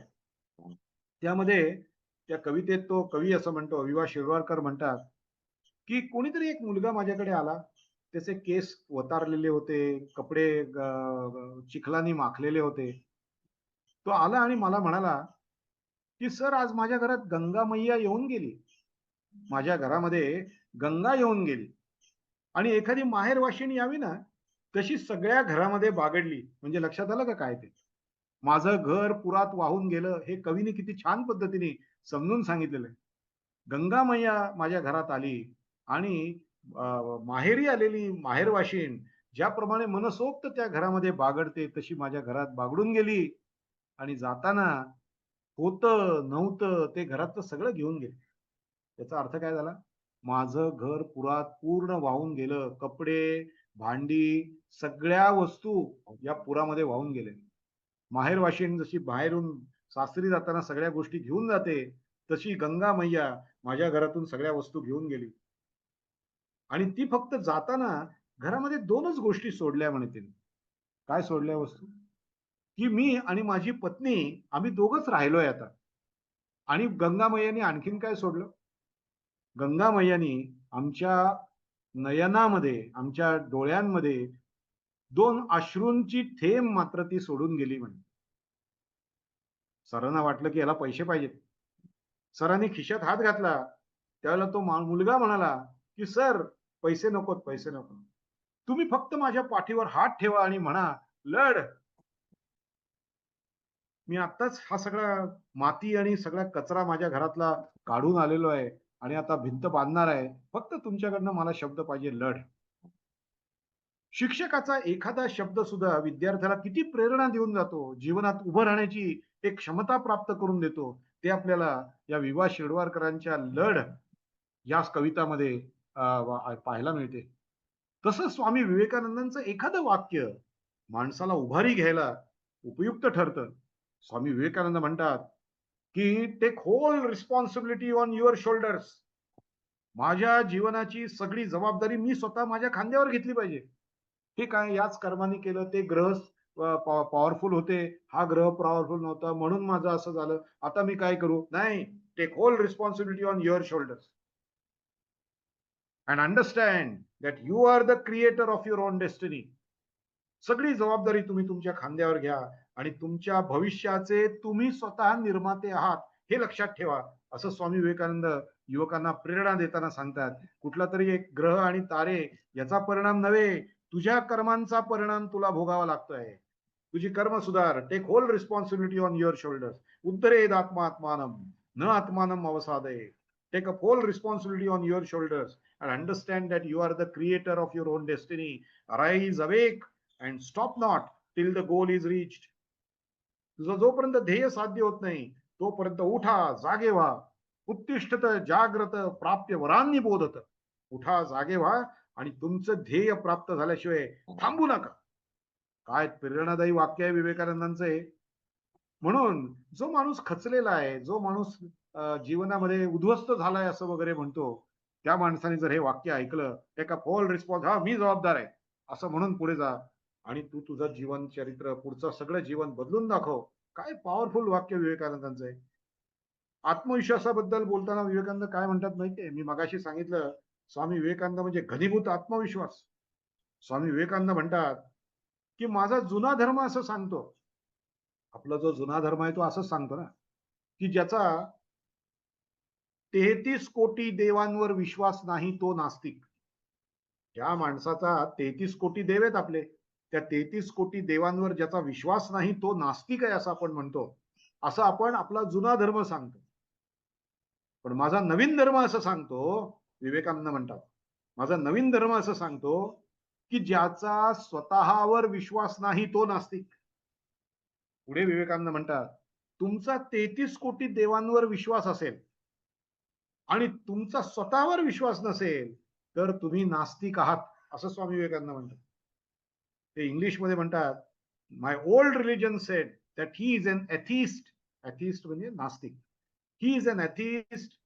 त्यामध्ये त्या कवितेत तो कवी असं म्हणतो, विवा शिरवाडकर म्हणतात की कोणीतरी एक मुलगा माझ्याकडे आला, त्याचे केस वतारलेले होते, कपडे चिखलानी माखलेले होते. तो आला आणि मला म्हणाला की सर आज माझ्या घरात गंगा मैया येऊन गेली, माझ्या घरामध्ये गंगा येऊन गेली आणि एखादी माहेरवाशिणी यावी ना तशी सगळ्या घरामध्ये बागडली. म्हणजे लक्षात आलं का काय ते, माझं घर पुरात वाहून गेलं. हे कवीने किती छान पद्धतीने समजून सांगितलेलं आहे. गंगा मैया माझ्या घरात आली आणि माहेरी आलेली माहेरवाशीण ज्याप्रमाणे मनसोक्त त्या घरामध्ये बागडते तशी माझ्या घरात बागडून गेली आणि जाताना होतं नव्हतं ते घरातलं सगळं घेऊन गेले. त्याचा अर्थ काय झाला, माझं घर पुरात पूर्ण वाहून गेलं, कपडे भांडी सगळ्या वस्तू या पुरामध्ये वाहून गेले. माहेरवाशीण जशी बाहेरून सासरी जाताना सगळ्या गोष्टी घेऊन जाते, तशी गंगा मैया माझ्या घरातून सगळ्या वस्तू घेऊन गेली आणि ती फक्त जाताना घरामध्ये दोनच गोष्टी सोडल्या म्हणे तिने. काय सोडल्या वस्तू? की मी आणि माझी पत्नी आम्ही दोघंच राहिलोय आता. आणि गंगा मैयानी आणखीन काय सोडलं? गंगा मैयानी आमच्या नयनामध्ये, आमच्या डोळ्यांमध्ये दोन अश्रूंची थेंब मात्र ती सोडून गेली म्हणे. सरांना वाटलं की याला पैसे पाहिजेत. सरांनी खिशात हात घातला. त्यावेळेला तो मुलगा म्हणाला की सर, पैसे नकोत, पैसे नको. तुम्ही फक्त माझ्या पाठीवर हात ठेवा आणि म्हणा, लढ. मी आत्ताच हा सगळा माती आणि सगळा कचरा माझ्या घरातला काढून आलेलो आहे आणि आता भिंत बांधणार आहे. फक्त तुमच्याकडनं मला शब्द पाहिजे, लढ. शिक्षकाचा एखादा शब्द सुद्धा विद्यार्थ्याला किती प्रेरणा देऊन जातो, जीवनात उभं राहण्याची एक क्षमता प्राप्त करून देतो, ते आपल्याला या विवा शिरवाडकरांच्या लढ या कवितामध्ये पाहायला मिळते. तसं स्वामी विवेकानंदांचं एखादं वाक्य माणसाला उभारी घ्यायला उपयुक्त ठरतं. स्वामी विवेकानंद म्हणतात की take whole responsibility on your shoulders. माझ्या जीवनाची सगळी जबाबदारी मी स्वतः माझ्या खांद्यावर घेतली पाहिजे. हे काय, याच कर्माने केलं, ते ग्रह पॉवरफुल होते, हा ग्रह पॉवरफुल नव्हता, म्हणून माझं असं झालं, आता मी काय करू? नाही, take whole responsibility on your shoulders and understand that you are the creator of your own destiny. सगळी जबाबदारी तुम्ही तुमच्या खांद्यावर घ्या आणि तुमच्या भविष्याचे तुम्ही स्वतः निर्माते आहात, हे लक्षात ठेवा. असं स्वामी विवेकानंद युवकांना प्रेरणा देताना सांगतात. कुठला तरी एक ग्रह आणि तारे याचा परिणाम नव्हे, तुझ्या कर्मांचा परिणाम तुला भोगावा लागतोय. तुझी कर्म सुधार. Take whole responsibility on your shoulders. उद्धरेद आत्मात्मानम न आत्मानम अवसादे. Take a whole responsibility on your shoulders and understand that you are the creator of your own destiny. Arise, awake, and stop not till the goal is reached. तुझं जोपर्यंत ध्येय साध्य होत नाही तोपर्यंत उठा, जागे व्हा. उत्तिष्ठत जाग्रत प्राप्य वरांनी बोधत. उठा, जागे व्हा आणि तुमचं ध्येय प्राप्त झाल्याशिवाय थांबू नका. काय प्रेरणादायी वाक्य आहे विवेकानंदांचं हे. म्हणून जो माणूस खचलेला आहे, जो माणूस जीवनामध्ये उद्ध्वस्त झालाय असं वगैरे म्हणतो, त्या माणसाने जर हे वाक्य ऐकलं, एका फॉल रिस्पॉन्स, हा मी जबाबदार आहे असं म्हणून पुढे जा आणि तू तुझं जीवन चरित्र, पुढचं सगळं जीवन बदलून दाखव. काय पॉवरफुल वाक्य विवेकानंदांचं आहे. आत्मविश्वासाबद्दल बोलताना विवेकानंद काय म्हणतात माहितीये? मी मगाशी सांगितलं, स्वामी विवेकानंद म्हणजे घनीभूत आत्मविश्वास. स्वामी विवेकानंद म्हणतात की माझा जुना धर्म असं सांगतो, आपला जो जुना धर्म आहे तो असंच सांगतो ना, की ज्याचा 33 कोटी देवांवर विश्वास नाही तो नास्तिक. ज्या माणसाचा 33 कोटी देव आहेत आपले, त्या 33 कोटी देवांवर ज्याचा विश्वास नाही तो नास्तिक आहे असं आपण म्हणतो. असं आपण आपला जुना धर्म सांगतो. पण माझा नवीन धर्म असं सांगतो, विवेकानंद म्हणतात, माझा नवीन धर्म असं सांगतो की ज्याचा स्वतःवर विश्वास नाही तो नास्तिक. पुढे विवेकानंद म्हणतात, तुमचा 33 कोटी देवांवर विश्वास असेल आणि तुमचा स्वतःवर विश्वास नसेल तर तुम्ही नास्तिक आहात, असं स्वामी विवेकानंद म्हणतात. ते इंग्लिश मध्ये म्हणतात, my old religion said that he is an atheist. Atheist म्हणजे नास्तिक. He is an atheist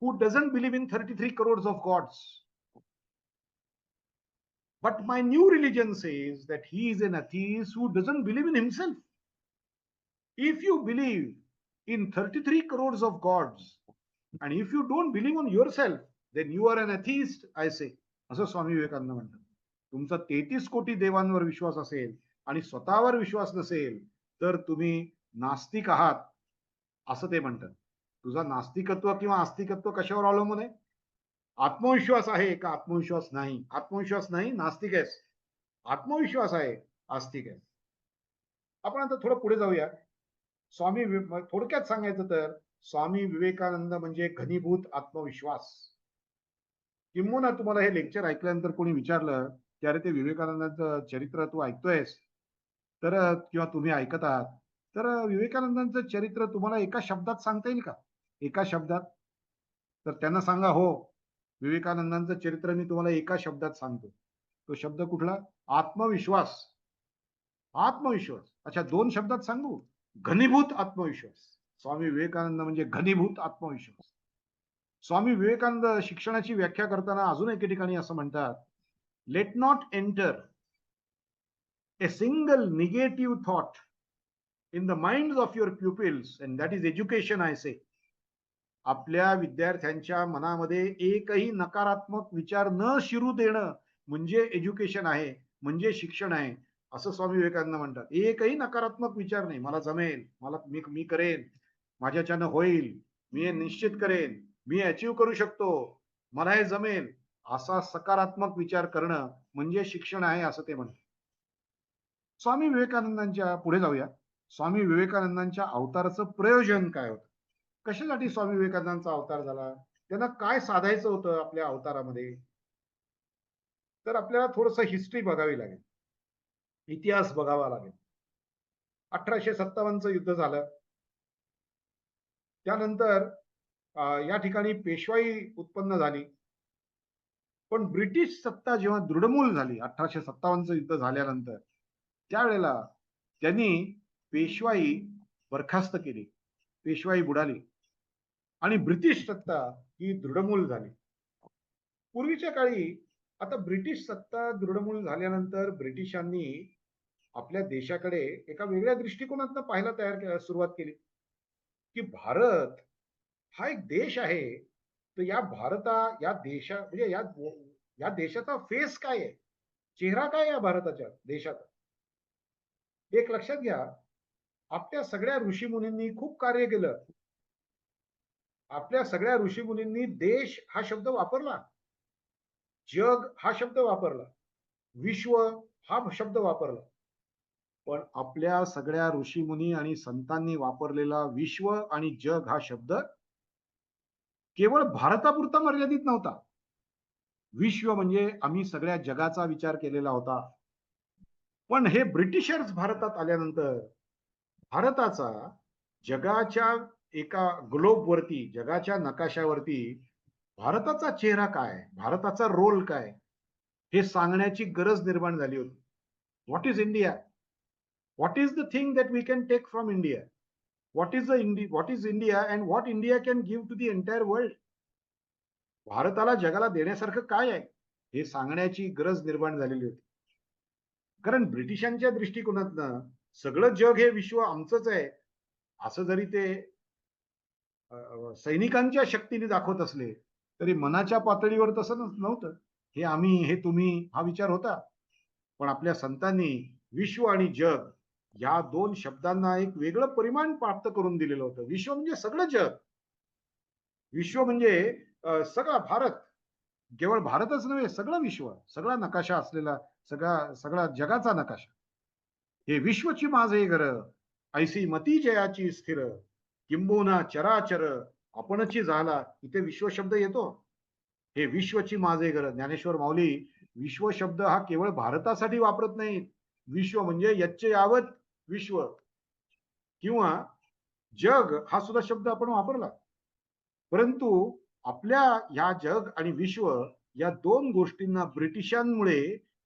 who doesn't believe in 33 crores of gods. But my new religion says that he is an atheist who doesn't believe in himself. If you believe in 33 crores of gods and if you don't believe on yourself, then you are an atheist, I say. असं स्वामी विवेकानंद म्हणतात. तुमचा 33 कोटी देवांवर विश्वास असेल आणि स्वतःवर विश्वास नसेल तर तुम्ही नास्तिक आहात, असं ते म्हणतात. तुझा नास्तिकत्व किंवा आस्तिकत्व कशावर अवलंबून आहे? आत्मविश्वास आहे का आत्मविश्वास नाही? आत्मविश्वास नाही, नास्तिक आहेस. आत्मविश्वास आहे, आस्तिक आहे. आपण आता थोडं पुढे जाऊया. थोडक्यात सांगायचं तर स्वामी विवेकानंद म्हणजे घनीभूत आत्मविश्वास. किंबहुना तुम्हाला हे लेक्चर ऐकल्यानंतर कोणी विचारलं की अरे ते विवेकानंदांचं चरित्र तू ऐकतोयस तर, किंवा तुम्ही ऐकत आहात तर विवेकानंदांचं चरित्र तुम्हाला एका शब्दात सांगता येईल का? एका शब्दात? तर त्यांना सांगा, हो, विवेकानंदांचं चरित्र मी तुम्हाला एका शब्दात सांगतो. तो शब्द कुठला? आत्मविश्वास. आत्मविश्वास. अच्छा, 2 शब्दात सांगू? घनीभूत आत्मविश्वास. स्वामी विवेकानंद म्हणजे घनीभूत आत्मविश्वास. स्वामी विवेकानंद शिक्षणाची व्याख्या करताना अजून एके ठिकाणी असं म्हणतात, let not enter a single negative thought in the mind of your pupils and that is education I say. आपल्या विद्यार्थ्यांच्या मनामध्ये एकही नकारात्मक विचार न शिरू देणं म्हणजे एज्युकेशन आहे, म्हणजे शिक्षण आहे, असं स्वामी विवेकानंद म्हणतात. एकही नकारात्मक विचार नाही, मला जमेल, मला मी करेन, माझ्याच्यानं होईल, मी हे निश्चित करेन, मी अचीव्ह करू शकतो, मला हे जमेल, असा सकारात्मक विचार करणं म्हणजे शिक्षण आहे, असं ते म्हणतात. स्वामी विवेकानंदांच्या पुढे जाऊया. स्वामी विवेकानंदांच्या अवताराचं प्रयोजन काय होतं? कशासाठी स्वामी विवेकानंदांचा अवतार झाला? त्यांना काय साधायचं होतं आपल्या अवतारामध्ये? तर आपल्याला थोडस हिस्ट्री बघावी लागेल, इतिहास बघावा लागेल. 1857चं युद्ध झालं. त्यानंतर या ठिकाणी पेशवाई उत्पन्न झाली. पण ब्रिटिश सत्ता जेव्हा दृढमूल झाली 1857चं युद्ध झाल्यानंतर, त्यावेळेला त्यांनी पेशवाई बरखास्त केली, पेशवाई बुडाली आणि ब्रिटिश सत्ता ही दृढमूल झाली. पूर्वीच्या काळी आता ब्रिटिश सत्ता दृढमूल झाल्यानंतर ब्रिटिशांनी आपल्या देशाकडे एका वेगळ्या दृष्टिकोनातून पाहायला सुरुवात केली, की भारत हा एक देश आहे. तर या देशा म्हणजे या देशाचा फेस काय आहे, चेहरा काय या भारताच्या देशाचा. एक लक्षात घ्या, आपल्या सगळ्या ऋषीमुनींनी खूप कार्य केलं. आपल्या सगळ्या ऋषीमुनींनी देश हा शब्द वापरला, जग हा शब्द वापरला, विश्व हा शब्द वापरला. पण आपल्या सगळ्या ऋषीमुनी आणि संतांनी वापरलेला विश्व आणि जग हा शब्द केवळ भारतापुरता मर्यादित नव्हता. विश्व म्हणजे आम्ही सगळ्या जगाचा विचार केलेला होता. पण हे ब्रिटिशर्स भारतात आल्यानंतर भारताचा जगाच्या एका ग्लोबवरती, जगाच्या नकाशावरती भारताचा चेहरा काय, भारताचा रोल काय, हे सांगण्याची गरज निर्माण झाली होती. What is India? What is the thing that we can take from India? What is India and what India can give to the entire world? भारताला जगाला देण्यासारखं काय आहे, हे सांगण्याची गरज निर्माण झालेली होती. कारण ब्रिटिशांच्या दृष्टिकोनातनं सगळं जग हे विश्व आमचंच आहे असं जरी ते सैनिकांच्या शक्तीने दाखवत असले, तरी मनाच्या पातळीवर तसं नव्हतं. हे आम्ही, हे तुम्ही, हा विचार होता. पण आपल्या संतांनी विश्व आणि जग या दोन शब्दांना एक वेगळं परिमाण प्राप्त करून दिलेलं होतं. विश्व म्हणजे सगळं जग, विश्व म्हणजे सगळा भारत, केवळ भारतच नव्हे, सगळं विश्व, सगळा नकाशा असलेला, सगळा जगाचा नकाशा. हे विश्वची माझे घर, ऐसी मती जयाची स्थिर, किंबहुना चराचर आपणची झाला. इथे विश्व शब्द येतो. हे विश्वची माझे घर. ज्ञानेश्वर माऊली विश्व शब्द हा केवळ भारतासाठी वापरत नाहीत. विश्व म्हणजे यच्च यावत विश्व किंवा जग हा सुद्धा शब्द आपण वापरला. परंतु आपल्या या जग आणि विश्व या दोन गोष्टींना ब्रिटिशांमुळे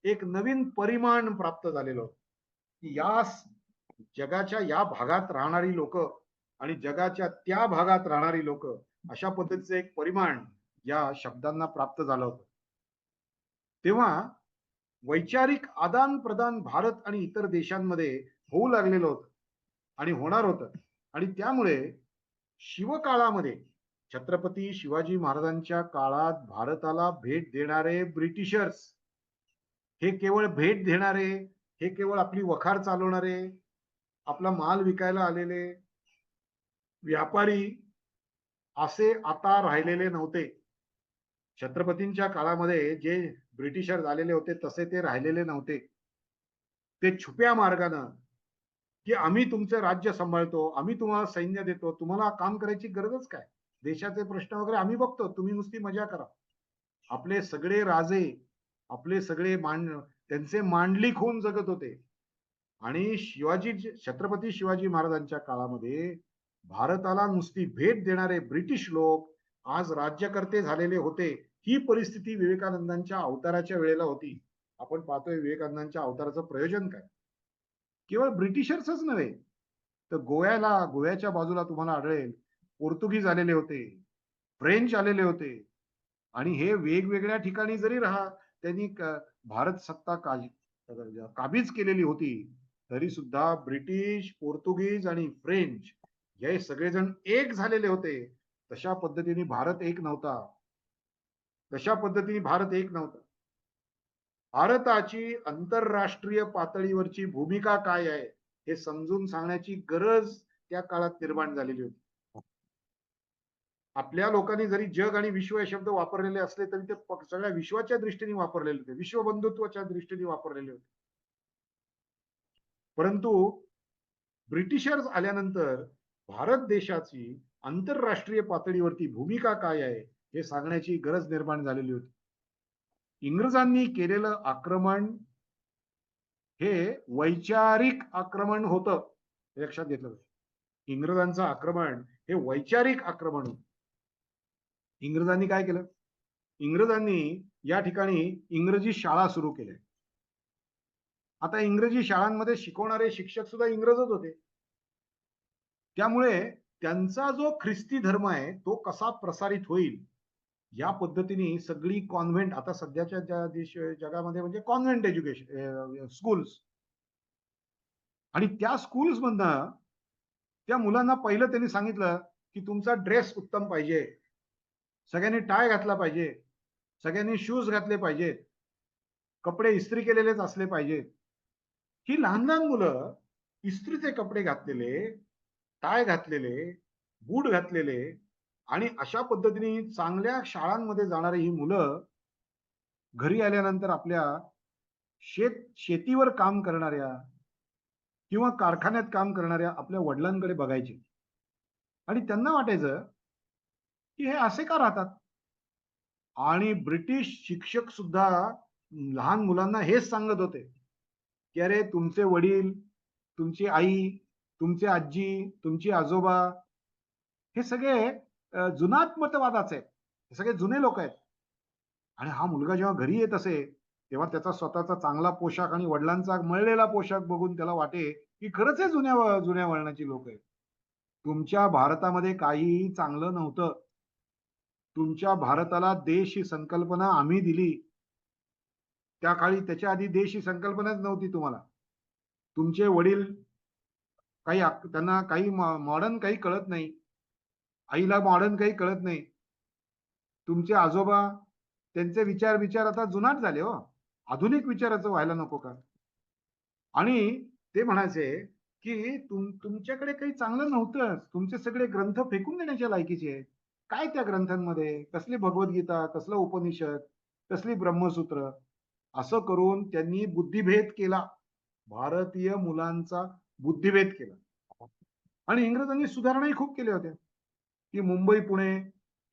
एक नवीन परिमाण प्राप्त झालेलं होतं, की या जगाच्या या भागात राहणारी लोक आणि जगाच्या त्या भागात राहणारी लोक, अशा पद्धतीचं एक परिमाण या शब्दांना प्राप्त झालं होतं. तेव्हा वैचारिक आदान प्रदान भारत आणि इतर देशांमध्ये होऊ लागलेलं होतं आणि होणार होतं. आणि त्यामुळे शिवकाळामध्ये छत्रपती शिवाजी महाराजांच्या काळात भारताला भेट देणारे ब्रिटिशर्स, हे केवळ भेट देणारे, हे केवळ आपली वखार चालवणारे, आपला माल विकायला आलेले व्यापारी असे आता राहिलेले नव्हते. छत्रपतींच्या काळामध्ये जे ब्रिटिशर झालेले होते तसे ते राहिलेले नव्हते. ते छुप्या मार्गानं, की आम्ही तुमचं राज्य सांभाळतो, आम्ही तुम्हाला सैन्य देतो, तुम्हाला काम करायची गरजच काय, देशाचे प्रश्न वगैरे आम्ही बघतो, तुम्ही नुसती मजा करा. आपले सगळे राजे, आपले सगळे त्यांचे मांडलिक होऊन जगत होते. आणि छत्रपती शिवाजी महाराजांच्या काळामध्ये भारताला नुसती भेट देणारे ब्रिटिश लोक आज राज्यकर्ते झालेले होते. ही परिस्थिती विवेकानंदांच्या अवताराच्या वेळेला होती. आपण पाहतोय विवेकानंदांच्या अवताराचं प्रयोजन काय, केवळ ब्रिटिशर्सच नव्हे, तर गोव्याच्या बाजूला तुम्हाला आढळेल पोर्तुगीज आलेले होते, फ्रेंच आलेले होते. आणि हे वेगवेगळ्या ठिकाणी जरी त्यांनी भारत सत्ता काबीज केलेली होती, तरी सुद्धा ब्रिटिश, पोर्तुगीज आणि फ्रेंच हे सगळेजण एक झालेले होते. तशा पद्धतीने भारत एक नव्हता. तशा पद्धतीने भारत एक नव्हता. भारताची आंतरराष्ट्रीय पातळीवरची भूमिका काय आहे हे समजून सांगण्याची गरज त्या काळात निर्माण झालेली होती. आपल्या लोकांनी जरी जग आणि विश्व हे शब्द वापरलेले असले तरी ते सगळ्या विश्वाच्या दृष्टीने वापरलेले होते, विश्वबंधुत्वाच्या दृष्टीने वापरलेले होते. परंतु ब्रिटिशर्स आल्यानंतर भारत देशाची आंतरराष्ट्रीय पातळीवरती भूमिका काय आहे हे सांगण्याची गरज निर्माण झालेली होती. इंग्रजांनी केलेलं आक्रमण हे वैचारिक आक्रमण होतं, लक्षात घेतलं पाहिजे. इंग्रजांचं आक्रमण हे वैचारिक आक्रमण होतं. इंग्रजांनी काय केलं? इंग्रजांनी या ठिकाणी इंग्रजी शाळा सुरू केल्या. आता इंग्रजी शाळांमध्ये शिकवणारे शिक्षक सुद्धा इंग्रजच होते. त्यामुळे त्यांचा जो ख्रिस्ती धर्म आहे तो कसा प्रसारित होईल या पद्धतीने सगळी कॉन्व्हेंट, आता सध्याच्या जगामध्ये म्हणजे कॉन्व्हेंट एज्युकेशन स्कूल्स, आणि त्या स्कूल्स मधनं त्या मुलांना पहिलं त्यांनी सांगितलं की तुमचा ड्रेस उत्तम पाहिजे, सगळ्यांनी टाय घातला पाहिजे, सगळ्यांनी शूज घातले पाहिजेत, कपडे इस्त्री केलेलेच असले पाहिजेत. ही लहान लहान मुलं इस्त्रीचे कपडे घातलेले, टाय घातलेले, बूट घातलेले आणि अशा पद्धतीने चांगल्या शाळांमध्ये जाणारी ही मुलं घरी आल्यानंतर आपल्या शेतीवर काम करणाऱ्या किंवा कारखान्यात काम करणाऱ्या आपल्या वडिलांकडे बघायचे आणि त्यांना वाटायचं की हे असे का राहतात. आणि ब्रिटिश शिक्षक सुद्धा लहान मुलांना हेच सांगत होते की अरे तुमचे वडील, तुमची आई, तुमचे आजी, तुमची आजोबा हे सगळे जुनाट मतवादाचे आहेत, हे सगळे जुने लोक आहेत. आणि हा मुलगा जेव्हा घरी येत असे तेव्हा त्याचा स्वतःचा चांगला पोशाख आणि वडिलांचा मळलेला पोशाख बघून त्याला वाटे की खरंच हे जुन्या जुन्या वळणाची लोक आहेत. तुमच्या भारतामध्ये काहीही चांगलं नव्हतं. तुमच्या भारताला देश ही संकल्पना आम्ही दिली. त्या काळी त्याच्या आधी देश ही संकल्पनाच नव्हती तुम्हाला. तुमचे वडील त्यांना काही मॉडर्न काही कळत नाही. आईला मॉडर्न काही कळत नाही. तुमचे आजोबा, त्यांचे विचार आता जुनाट झाले हो. आधुनिक विचाराचं व्हायला नको का? आणि ते म्हणायचे की तुमच्याकडे काही चांगलं नव्हतं. तुमचे सगळे ग्रंथ फेकून देण्याच्या लायकीचे आहेत. काय त्या ग्रंथांमध्ये कसली भगवद्गीता, कसलं उपनिषद, कसली ब्रह्मसूत्र, असं करून त्यांनी बुद्धिभेद केला. भारतीय मुलांचा बुद्धिभेद केला. आणि इंग्रजांनी सुधारणाही खूप केल्या होत्या की मुंबई पुणे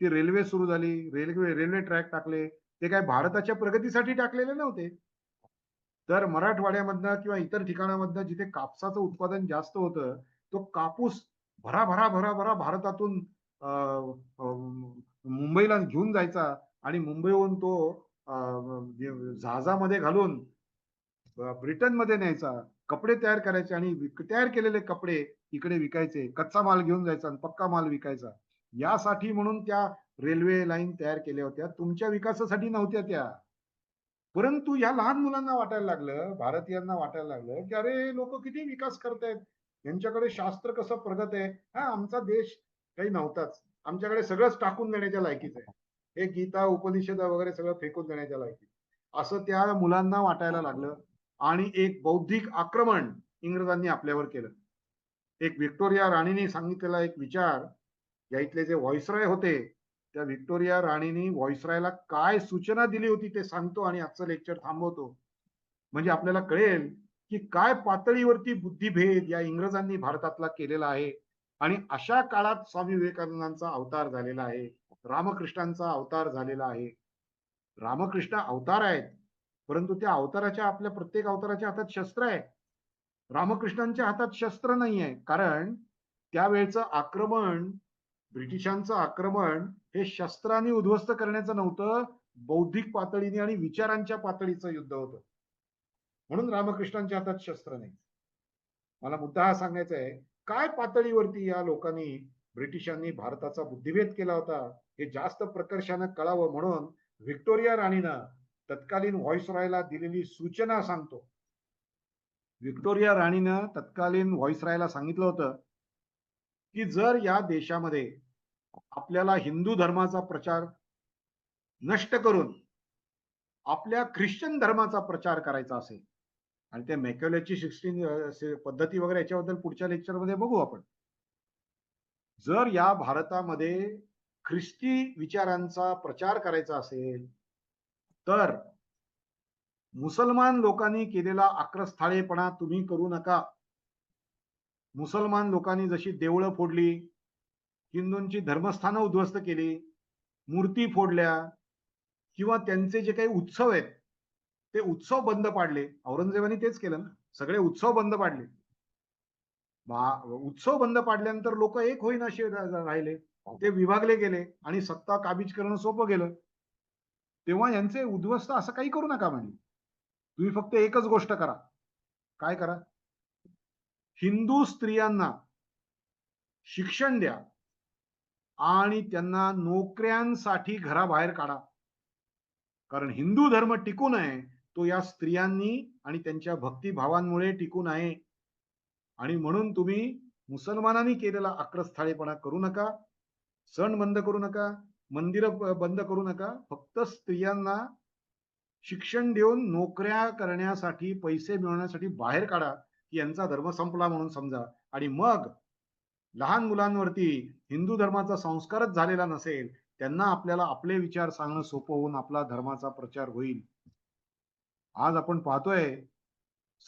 ती रेल्वे सुरू झाली, रेल्वे ट्रॅक टाकले. ते काय भारताच्या प्रगतीसाठी टाकलेले नव्हते, तर मराठवाड्यामधनं किंवा इतर ठिकाणामधनं जिथे कापसाचं उत्पादन जास्त होतं तो कापूस भरा भरा भरा भारतातून मुंबईला घेऊन जायचा आणि मुंबईहून तो जहाजामध्ये घालून ब्रिटनमध्ये न्यायचा, कपडे तयार करायचे आणि तयार केलेले कपडे इकडे विकायचे, कच्चा माल घेऊन जायचा आणि पक्का माल विकायचा. यासाठी म्हणून त्या रेल्वे लाईन तयार केल्या होत्या, तुमच्या विकासासाठी नव्हत्या त्या. परंतु या लहान मुलांना वाटायला लागलं, भारतीयांना वाटायला लागलं की अरे लोक किती विकास करतायत, यांच्याकडे शास्त्र कसं प्रगत आहे. हा आमचा देश काही नव्हताच, आमच्याकडे सगळंच टाकून देण्याच्या लायकीच आहे, हे गीता उपनिषद वगैरे सगळं फेकून देण्याच्या लायकीच, असं त्या मुलांना वाटायला लागलं. आणि एक बौद्धिक आक्रमण इंग्रजांनी आपल्यावर केलं. एक व्हिक्टोरिया राणीने सांगितलेला एक विचार, या इथले जे व्हॉइसरॉय होते त्या व्हिक्टोरिया राणीने व्हॉइसरॉयला काय सूचना दिली होती ते सांगतो आणि आजचं लेक्चर थांबवतो, म्हणजे आपल्याला कळेल की काय पातळीवरती बुद्धिभेद या इंग्रजांनी भारतातला केलेला आहे. आणि अशा काळात स्वामी विवेकानंदांचा अवतार झालेला आहे, रामकृष्णांचा अवतार झालेला आहे. रामकृष्ण अवतार आहेत, परंतु त्या अवताराच्या आपल्या प्रत्येक अवताराच्या हातात शस्त्र आहे. रामकृष्णांच्या हातात शस्त्र नाही आहे, कारण त्यावेळचं आक्रमण, ब्रिटिशांचं आक्रमण हे शस्त्रांनी उद्ध्वस्त करण्याचं नव्हतं, बौद्धिक पातळीने आणि विचारांच्या पातळीचं युद्ध होतं. म्हणून रामकृष्णांच्या हातात शस्त्र नाही. मला मुद्दा हा सांगायचा आहे, काय पातळीवरती या लोकांनी ब्रिटिशांनी भारताचा बुद्धिभेद केला होता हे जास्त प्रकर्षानं कळावं म्हणून व्हिक्टोरिया राणीनं तत्कालीन व्हॉइसरॉयला दिलेली सूचना सांगतो. व्हिक्टोरिया राणीनं तत्कालीन व्हॉइसरॉयला सांगितलं होतं की जर या देशामध्ये आपल्याला हिंदू धर्माचा प्रचार नष्ट करून आपल्या ख्रिश्चन धर्माचा प्रचार करायचा असेल, आणि त्या मॅक्युलेची 16 पद्धती वगैरे याच्याबद्दल पुढच्या लेक्चरमध्ये बघू आपण. जर या भारतामध्ये ख्रिस्ती विचारांचा प्रचार करायचा असेल तर मुसलमान लोकांनी केलेला आक्रस्थाळेपणा तुम्ही करू नका. मुसलमान लोकांनी जशी देवळं फोडली, हिंदूंची धर्मस्थानं उद्ध्वस्त केली, मूर्ती फोडल्या, किंवा त्यांचे जे काही उत्सव आहेत ते उत्सव बंद पाडले. औरंगजेबाने तेच केलं ना, सगळे उत्सव बंद पाडले. उत्सव बंद पाडल्यानंतर लोक एक होईनाशे राहिले, ते विभागले गेले आणि सत्ता काबीज करणं सोपं गेलं. तेव्हा यांचे उद्ध्वस्त असं काही करू नका म्हणजे. तुम्ही फक्त एकच गोष्ट करा. काय करा? हिंदू स्त्रियांना शिक्षण द्या आणि त्यांना नोकऱ्यांसाठी घराबाहेर काढा. कारण हिंदू धर्म टिकून आहे तो या स्त्रियांनी आणि त्यांच्या भक्तिभावांमुळे टिकून आहे. आणि म्हणून तुम्ही मुसलमानांनी केलेला आक्रस्थाळेपणा करू नका, सण बंद करू नका, मंदिरं बंद करू नका. फक्त स्त्रियांना शिक्षण देऊन नोकऱ्या करण्यासाठी, पैसे मिळवण्यासाठी बाहेर काढा, की यांचा धर्म संपला म्हणून समजा. आणि मग लहान मुलांवरती हिंदू धर्माचा संस्कारच झालेला नसेल, त्यांना आपल्याला आपले विचार सांगणं सोपं होऊन आपला धर्माचा प्रचार होईल. आज आपण पाहतोय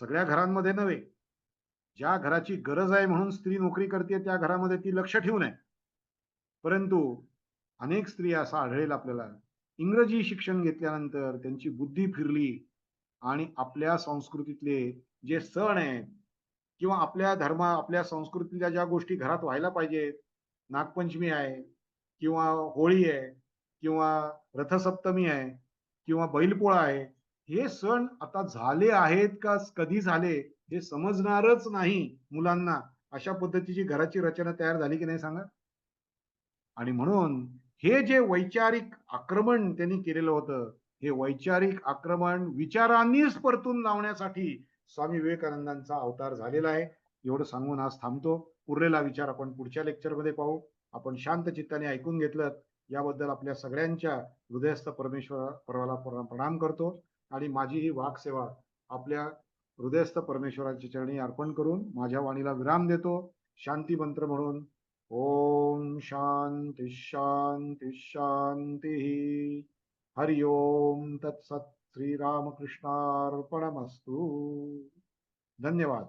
सगळ्या घरांमध्ये नव्हे, ज्या घराची गरज आहे म्हणून स्त्री नोकरी करते त्या घरामध्ये ती लक्ष ठेवून आहे. परंतु अनेक स्त्रिया असं आढळेल आपल्याला, इंग्रजी शिक्षण घेतल्यानंतर त्यांची बुद्धी फिरली आणि आपल्या संस्कृतीतले जे सण आहेत किंवा आपल्या संस्कृतीतल्या ज्या गोष्टी घरात व्हायला पाहिजेत, नागपंचमी आहे किंवा होळी आहे किंवा रथसप्तमी आहे किंवा बैलपोळा आहे, हे सण आता झाले आहेत का कधी झाले हे समजणारच नाही मुलांना. अशा पद्धतीची घराची रचना तयार झाली की नाही सांगा. आणि म्हणून हे जे वैचारिक आक्रमण त्यांनी केलेलं होतं, हे वैचारिक आक्रमण विचारांनीच परतून लावण्यासाठी स्वामी विवेकानंदांचा अवतार झालेला आहे. एवढं सांगून आज थांबतो. उरलेला विचार आपण पुढच्या लेक्चरमध्ये पाहू. आपण शांत चित्ताने ऐकून घेतलं याबद्दल आपल्या सगळ्यांच्या हृदयस्थ परमेश्वराला प्रणाम करतो आणि माझी ही वाकसेवा आपल्या हृदयस्थ परमेश्वराच्या चरणी अर्पण करून माझ्या वाणीला विराम देतो. शांती मंत्र म्हणून ओम शांती शांती शांती. हरि ओम तत्सत. श्रीरामकृष्णार्पणमस्तु. धन्यवाद.